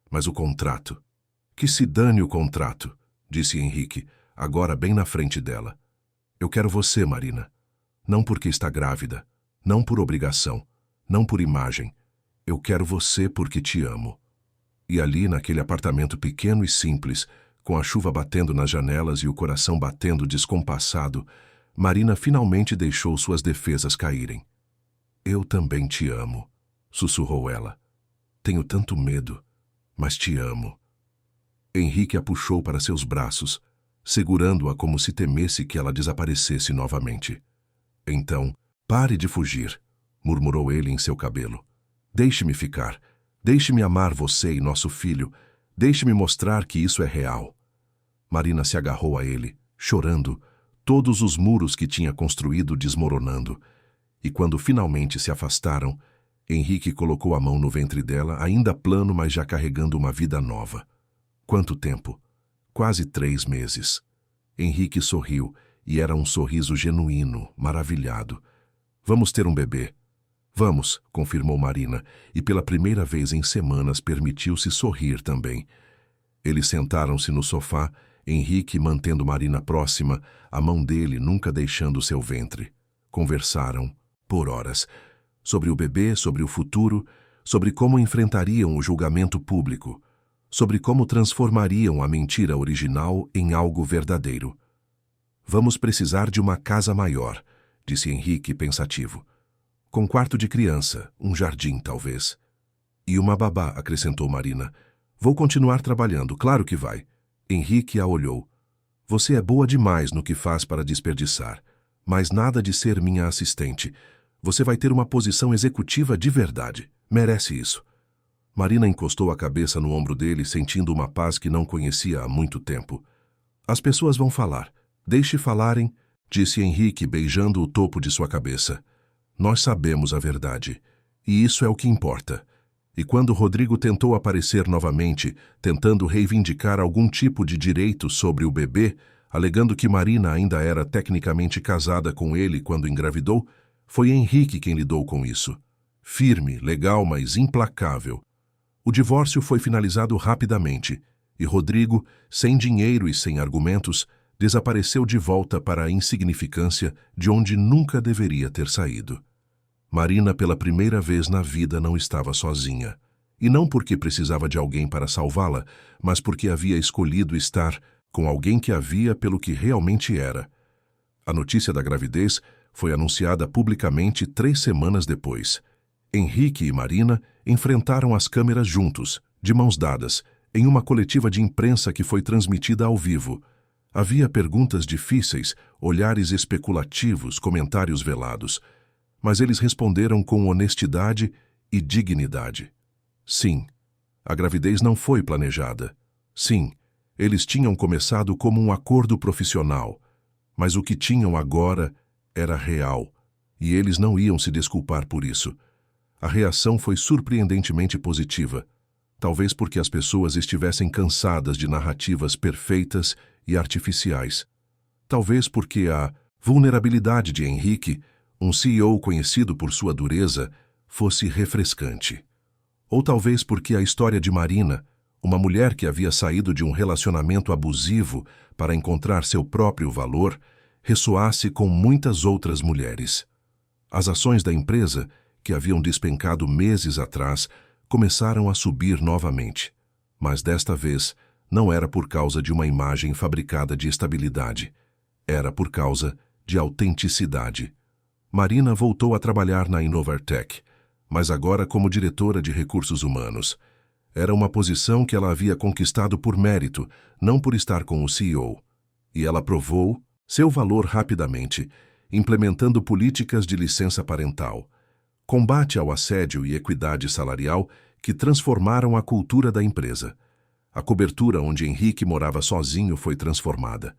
Speaker 1: Mas o contrato... Que se dane o contrato", disse Henrique, agora bem na frente dela. Eu quero você, Marina. Não porque está grávida, não por obrigação, não por imagem. Eu quero você porque te amo. E ali, naquele apartamento pequeno e simples, com a chuva batendo nas janelas e o coração batendo descompassado, Marina finalmente deixou suas defesas caírem. Eu também te amo, sussurrou ela. Tenho tanto medo, mas te amo. Henrique a puxou para seus braços, segurando-a como se temesse que ela desaparecesse novamente. Então, pare de fugir, murmurou ele em seu cabelo. Deixe-me ficar. Deixe-me amar você e nosso filho. Deixe-me mostrar que isso é real. Marina se agarrou a ele, chorando, todos os muros que tinha construído desmoronando. E quando finalmente se afastaram, Henrique colocou a mão no ventre dela, ainda plano, mas já carregando uma vida nova. Quanto tempo? Quase 3 meses. Henrique sorriu, e era um sorriso genuíno, maravilhado. Vamos ter um bebê. Vamos, confirmou Marina, e pela primeira vez em semanas permitiu-se sorrir também. Eles sentaram-se no sofá, Henrique mantendo Marina próxima, a mão dele nunca deixando seu ventre. Conversaram, por horas, sobre o bebê, sobre o futuro, sobre como enfrentariam o julgamento público, sobre como transformariam a mentira original em algo verdadeiro. Vamos precisar de uma casa maior, disse Henrique pensativo. Com quarto de criança, um jardim talvez. E uma babá, acrescentou Marina. Vou continuar trabalhando, claro que vai. Henrique a olhou. Você é boa demais no que faz para desperdiçar, mas nada de ser minha assistente. Você vai ter uma posição executiva de verdade. Merece isso. Marina encostou a cabeça no ombro dele, sentindo uma paz que não conhecia há muito tempo. As pessoas vão falar. Deixe falarem, disse Henrique, beijando o topo de sua cabeça. Nós sabemos a verdade, e isso é o que importa. E quando Rodrigo tentou aparecer novamente, tentando reivindicar algum tipo de direito sobre o bebê, alegando que Marina ainda era tecnicamente casada com ele quando engravidou, foi Henrique quem lidou com isso. Firme, legal, mas implacável. O divórcio foi finalizado rapidamente, e Rodrigo, sem dinheiro e sem argumentos, desapareceu de volta para a insignificância de onde nunca deveria ter saído. Marina, pela primeira vez na vida, não estava sozinha. E não porque precisava de alguém para salvá-la, mas porque havia escolhido estar com alguém que a via pelo que realmente era. A notícia da gravidez foi anunciada publicamente 3 semanas depois. Henrique e Marina enfrentaram as câmeras juntos, de mãos dadas, em uma coletiva de imprensa que foi transmitida ao vivo. Havia perguntas difíceis, olhares especulativos, comentários velados. Mas eles responderam com honestidade e dignidade. Sim, a gravidez não foi planejada. Sim, eles tinham começado como um acordo profissional. Mas o que tinham agora era real, e eles não iam se desculpar por isso. A reação foi surpreendentemente positiva, talvez porque as pessoas estivessem cansadas de narrativas perfeitas e artificiais. Talvez porque a vulnerabilidade de Henrique, um CEO conhecido por sua dureza, fosse refrescante. Ou talvez porque a história de Marina, uma mulher que havia saído de um relacionamento abusivo para encontrar seu próprio valor, ressoasse com muitas outras mulheres. As ações da empresa, que haviam despencado meses atrás, começaram a subir novamente. Mas desta vez, não era por causa de uma imagem fabricada de estabilidade. Era por causa de autenticidade. Marina voltou a trabalhar na Inovartech, mas agora como diretora de recursos humanos. Era uma posição que ela havia conquistado por mérito, não por estar com o CEO. E ela provou seu valor rapidamente, implementando políticas de licença parental, combate ao assédio e equidade salarial que transformaram a cultura da empresa. A cobertura onde Henrique morava sozinho foi transformada.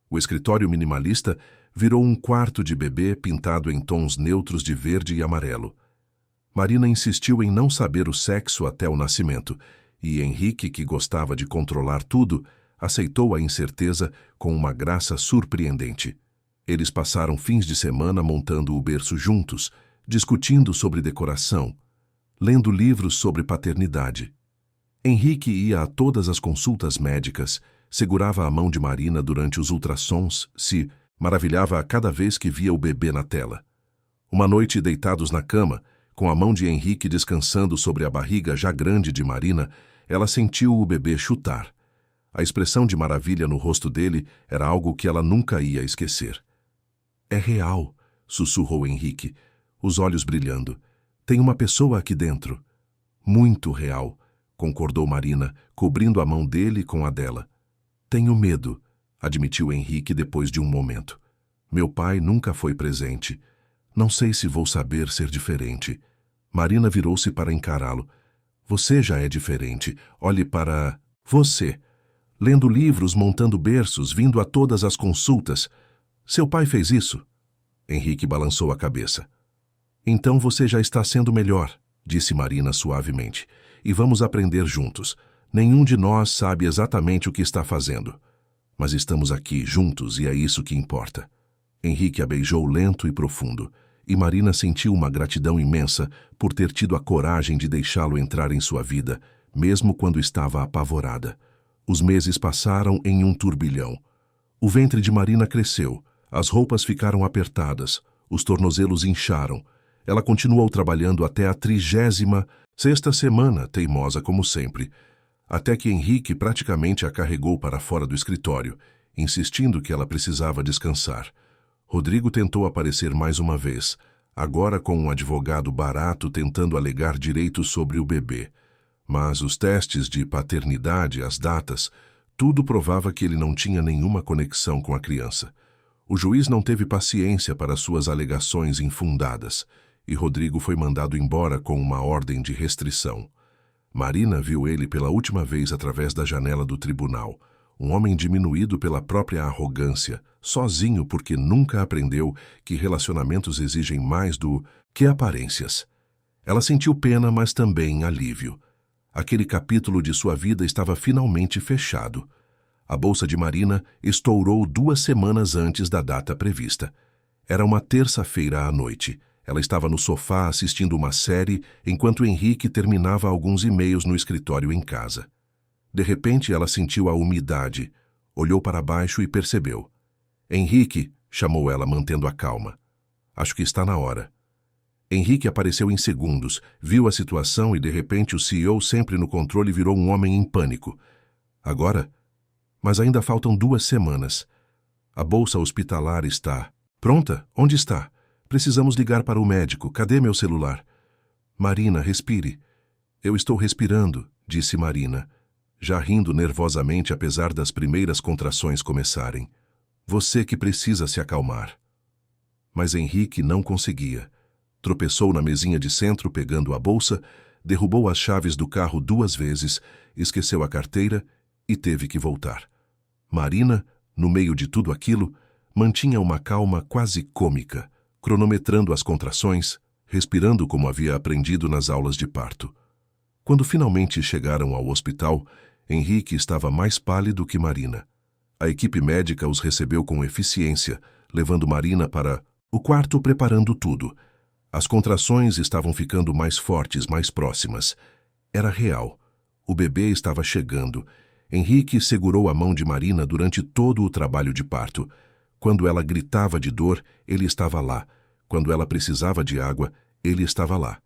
Speaker 1: O escritório minimalista virou um quarto de bebê pintado em tons neutros de verde e amarelo. Marina insistiu em não saber o sexo até o nascimento, e Henrique, que gostava de controlar tudo, aceitou a incerteza com uma graça surpreendente. Eles passaram fins de semana montando o berço juntos, discutindo sobre decoração, lendo livros sobre paternidade. Henrique ia a todas as consultas médicas, segurava a mão de Marina durante os ultrassons, se Maravilhava a cada vez que via o bebê na tela. Uma noite, deitados na cama, com a mão de Henrique descansando sobre a barriga já grande de Marina, ela sentiu o bebê chutar. A expressão de maravilha no rosto dele era algo que ela nunca ia esquecer. "É real", sussurrou Henrique, os olhos brilhando. "Tem uma pessoa aqui dentro." "Muito real", concordou Marina, cobrindo a mão dele com a dela. "Tenho medo", admitiu Henrique depois de um momento. "Meu pai nunca foi presente. Não sei se vou saber ser diferente." Marina virou-se para encará-lo. "Você já é diferente. Olhe para você. Lendo livros, montando berços, vindo a todas as consultas. Seu pai fez isso?" Henrique balançou a cabeça. "Então você já está sendo melhor", disse Marina suavemente. "E vamos aprender juntos. Nenhum de nós sabe exatamente o que está fazendo. Mas estamos aqui juntos e é isso que importa." Henrique a beijou lento e profundo, e Marina sentiu uma gratidão imensa por ter tido a coragem de deixá-lo entrar em sua vida, mesmo quando estava apavorada. Os meses passaram em um turbilhão. O ventre de Marina cresceu, as roupas ficaram apertadas, os tornozelos incharam. Ela continuou trabalhando até a 36ª semana, teimosa como sempre, até que Henrique praticamente a carregou para fora do escritório, insistindo que ela precisava descansar. Rodrigo tentou aparecer mais uma vez, agora com um advogado barato tentando alegar direitos sobre o bebê. Mas os testes de paternidade, as datas, tudo provava que ele não tinha nenhuma conexão com a criança. O juiz não teve paciência para suas alegações infundadas, e Rodrigo foi mandado embora com uma ordem de restrição. Marina viu ele pela última vez através da janela do tribunal, um homem diminuído pela própria arrogância, sozinho porque nunca aprendeu que relacionamentos exigem mais do que aparências. Ela sentiu pena, mas também alívio. Aquele capítulo de sua vida estava finalmente fechado. A bolsa de Marina estourou 2 semanas antes da data prevista. Era uma terça-feira à noite. Ela estava no sofá assistindo uma série enquanto Henrique terminava alguns e-mails no escritório em casa. De repente, ela sentiu a umidade, olhou para baixo e percebeu. "Henrique", chamou ela, mantendo a calma. "Acho que está na hora." Henrique apareceu em segundos, viu a situação e, de repente, o CEO, sempre no controle, virou um homem em pânico. "Agora? Mas ainda faltam 2 semanas. A bolsa hospitalar está... Pronta? Onde está? Precisamos ligar para o médico. Cadê meu celular?" "Marina, respire." "Eu estou respirando", disse Marina, já rindo nervosamente apesar das primeiras contrações começarem. "Você que precisa se acalmar." Mas Henrique não conseguia. Tropeçou na mesinha de centro pegando a bolsa, derrubou as chaves do carro 2 vezes, esqueceu a carteira e teve que voltar. Marina, no meio de tudo aquilo, mantinha uma calma quase cômica, cronometrando as contrações, respirando como havia aprendido nas aulas de parto. Quando finalmente chegaram ao hospital, Henrique estava mais pálido que Marina. A equipe médica os recebeu com eficiência, levando Marina para o quarto preparando tudo. As contrações estavam ficando mais fortes, mais próximas. Era real. O bebê estava chegando. Henrique segurou a mão de Marina durante todo o trabalho de parto. Quando ela gritava de dor, ele estava lá. Quando ela precisava de água, ele estava lá.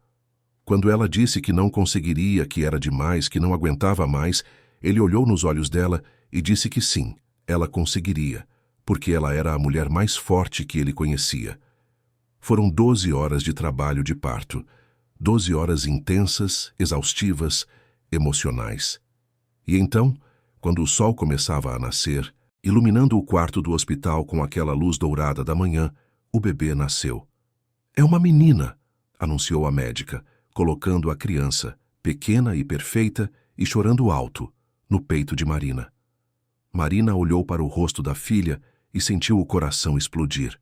Speaker 1: Quando ela disse que não conseguiria, que era demais, que não aguentava mais, ele olhou nos olhos dela e disse que sim, ela conseguiria, porque ela era a mulher mais forte que ele conhecia. Foram 12 horas de trabalho de parto, 12 horas intensas, exaustivas, emocionais. E então, quando o sol começava a nascer, iluminando o quarto do hospital com aquela luz dourada da manhã, o bebê nasceu. "É uma menina", anunciou a médica, colocando a criança, pequena e perfeita, e chorando alto, no peito de Marina. Marina olhou para o rosto da filha e sentiu o coração explodir.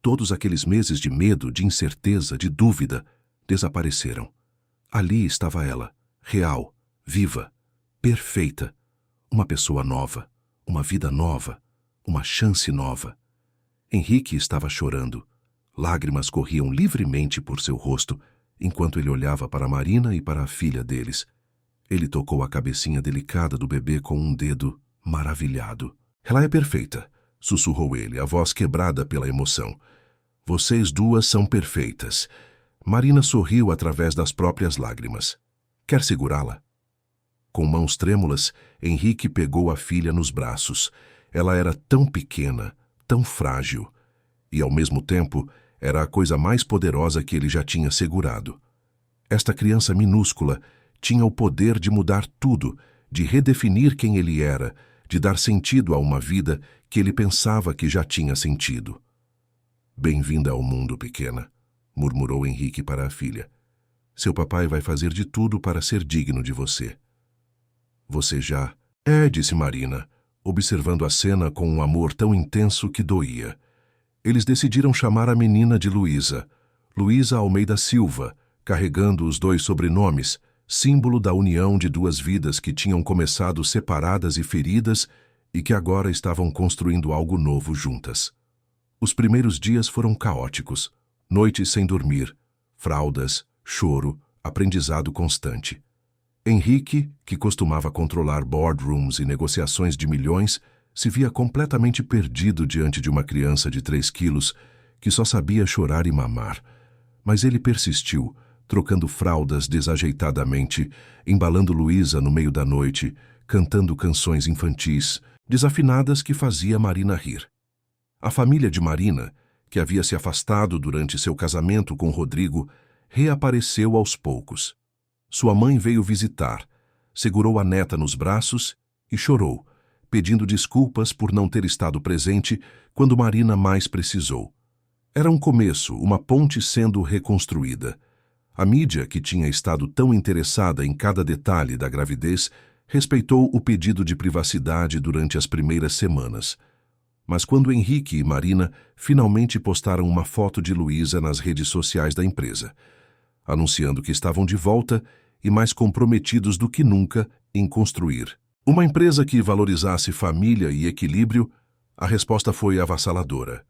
Speaker 1: Todos aqueles meses de medo, de incerteza, de dúvida, desapareceram. Ali estava ela, real, viva, perfeita. Uma pessoa nova, uma vida nova, uma chance nova. Henrique estava chorando. Lágrimas corriam livremente por seu rosto, enquanto ele olhava para Marina e para a filha deles. Ele tocou a cabecinha delicada do bebê com um dedo, maravilhado. "Ela é perfeita. sussurrou ele, a voz quebrada pela emoção. Vocês duas são perfeitas. Marina sorriu através das próprias lágrimas. Quer segurá-la? Com mãos trêmulas, Henrique pegou a filha nos braços. Ela era tão pequena, tão frágil. E, ao mesmo tempo, era a coisa mais poderosa que ele já tinha segurado. Esta criança minúscula tinha o poder de mudar tudo, de redefinir quem ele era, de dar sentido a uma vida que ele pensava que já tinha sentido. Bem-vinda ao mundo, pequena, murmurou Henrique para a filha. Seu papai vai fazer de tudo para ser digno de você. Você já... disse Marina, observando a cena com um amor tão intenso que doía. Eles decidiram chamar a menina de Luísa, Luísa Almeida Silva, carregando os dois sobrenomes, símbolo da união de duas vidas que tinham começado separadas e feridas e que agora estavam construindo algo novo juntas. Os primeiros dias foram caóticos, noites sem dormir, fraldas, choro, aprendizado constante. Henrique, que costumava controlar boardrooms e negociações de milhões, se via completamente perdido diante de uma criança de 3 quilos que só sabia chorar e mamar. Mas ele persistiu, trocando fraldas desajeitadamente, embalando Luísa no meio da noite, cantando canções infantis, desafinadas que fazia Marina rir. A família de Marina, que havia se afastado durante seu casamento com Rodrigo, reapareceu aos poucos. Sua mãe veio visitar, segurou a neta nos braços e chorou, pedindo desculpas por não ter estado presente quando Marina mais precisou. Era um começo, uma ponte sendo reconstruída. A mídia, que tinha estado tão interessada em cada detalhe da gravidez, respeitou o pedido de privacidade durante as primeiras semanas. Mas quando Henrique e Marina finalmente postaram uma foto de Luísa nas redes sociais da empresa, anunciando que estavam de volta e mais comprometidos do que nunca em construir uma empresa que valorizasse família e equilíbrio, a resposta foi avassaladora.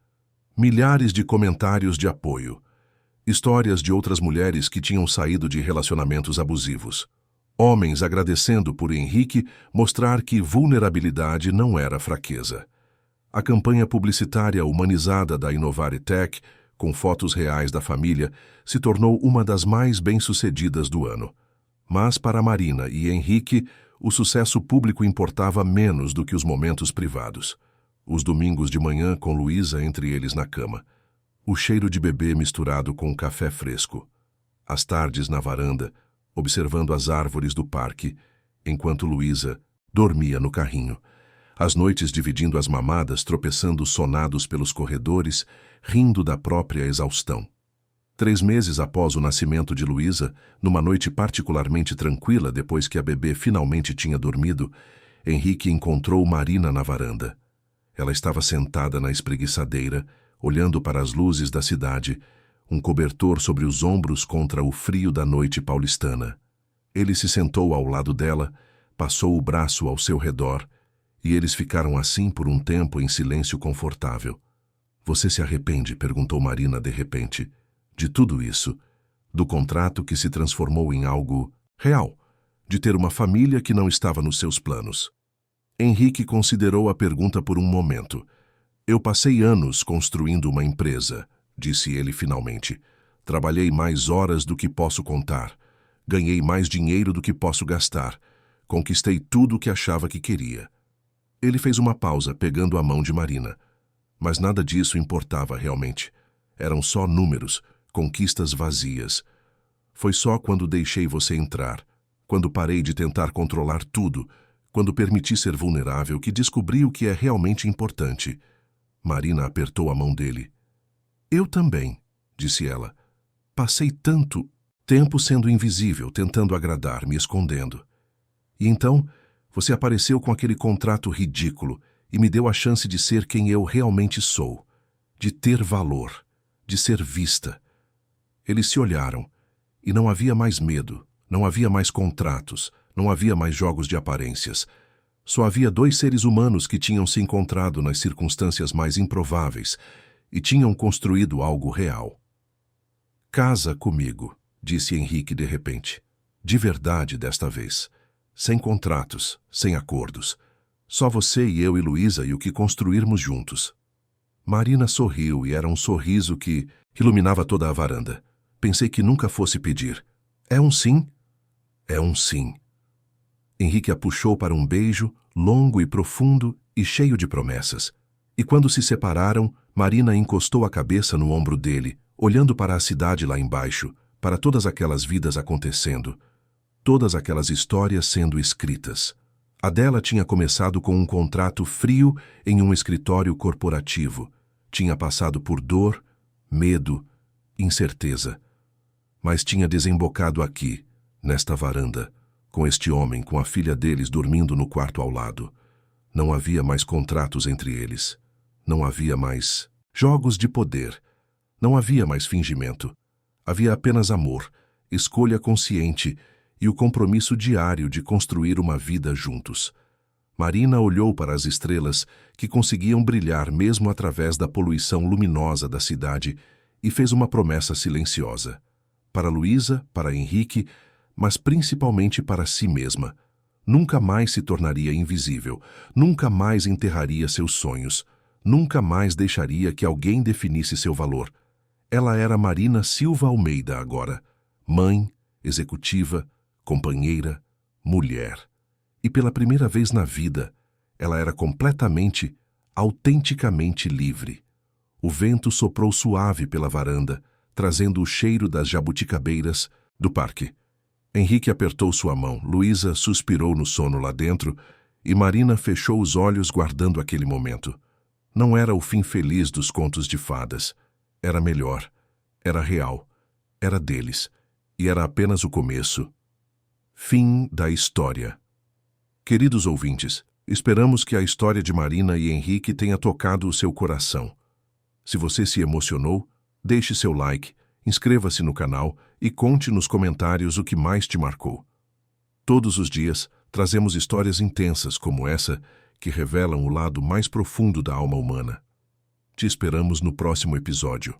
Speaker 1: Milhares de comentários de apoio. Histórias de outras mulheres que tinham saído de relacionamentos abusivos. Homens agradecendo por Henrique mostrar que vulnerabilidade não era fraqueza. A campanha publicitária humanizada da Inovare Tech, com fotos reais da família, se tornou uma das mais bem-sucedidas do ano. Mas para Marina e Henrique, o sucesso público importava menos do que os momentos privados. Os domingos de manhã com Luísa entre eles na cama. O cheiro de bebê misturado com café fresco. As tardes na varanda, observando as árvores do parque, enquanto Luísa dormia no carrinho. As noites dividindo as mamadas, tropeçando sonados pelos corredores, rindo da própria exaustão. 3 meses após o nascimento de Luísa, numa noite particularmente tranquila depois que a bebê finalmente tinha dormido, Henrique encontrou Marina na varanda. Ela estava sentada na espreguiçadeira, olhando para as luzes da cidade, um cobertor sobre os ombros contra o frio da noite paulistana. Ele se sentou ao lado dela, passou o braço ao seu redor, e eles ficaram assim por um tempo em silêncio confortável. Você se arrepende? Perguntou Marina de repente. De tudo isso, do contrato que se transformou em algo real, de ter uma família que não estava nos seus planos. Henrique considerou a pergunta por um momento. Eu passei anos construindo uma empresa, disse ele finalmente. Trabalhei mais horas do que posso contar. Ganhei mais dinheiro do que posso gastar. Conquistei tudo o que achava que queria. Ele fez uma pausa, pegando a mão de Marina. Mas nada disso importava realmente. Eram só números, conquistas vazias. Foi só quando deixei você entrar, quando parei de tentar controlar tudo, quando permiti ser vulnerável, que descobri o que é realmente importante. Marina apertou a mão dele. Eu também, disse ela. Passei tanto tempo sendo invisível, tentando agradar, me escondendo. E então, você apareceu com aquele contrato ridículo e me deu a chance de ser quem eu realmente sou, de ter valor, de ser vista. Eles se olharam, e não havia mais medo, não havia mais contratos, não havia mais jogos de aparências. Só havia 2 seres humanos que tinham se encontrado nas circunstâncias mais improváveis e tinham construído algo real. Casa comigo, disse Henrique de repente. De verdade desta vez. Sem contratos, sem acordos. Só você e eu e Luísa e o que construirmos juntos. Marina sorriu e era um sorriso que iluminava toda a varanda. Pensei que nunca fosse pedir. É um sim? É um sim. Henrique a puxou para um beijo, longo e profundo e cheio de promessas. E quando se separaram, Marina encostou a cabeça no ombro dele, olhando para a cidade lá embaixo, para todas aquelas vidas acontecendo, todas aquelas histórias sendo escritas. A dela tinha começado com um contrato frio em um escritório corporativo. Tinha passado por dor, medo, incerteza. Mas tinha desembocado aqui, nesta varanda, com este homem, com a filha deles dormindo no quarto ao lado. Não havia mais contratos entre eles. Não havia mais jogos de poder. Não havia mais fingimento. Havia apenas amor, escolha consciente e o compromisso diário de construir uma vida juntos. Marina olhou para as estrelas que conseguiam brilhar mesmo através da poluição luminosa da cidade e fez uma promessa silenciosa. Para Luísa, para Henrique, mas principalmente para si mesma. Nunca mais se tornaria invisível, nunca mais enterraria seus sonhos, nunca mais deixaria que alguém definisse seu valor. Ela era Marina Silva Almeida agora, mãe, executiva, companheira, mulher. E pela primeira vez na vida, ela era completamente, autenticamente livre. O vento soprou suave pela varanda, trazendo o cheiro das jabuticabeiras do parque. Henrique apertou sua mão, Luísa suspirou no sono lá dentro e Marina fechou os olhos guardando aquele momento. Não era o fim feliz dos contos de fadas. Era melhor, era real, era deles, e era apenas o começo. Fim da história. Queridos ouvintes, esperamos que a história de Marina e Henrique tenha tocado o seu coração. Se você se emocionou, deixe seu like, inscreva-se no canal e conte nos comentários o que mais te marcou. Todos os dias, trazemos histórias intensas como essa que revelam o lado mais profundo da alma humana. Te esperamos no próximo episódio.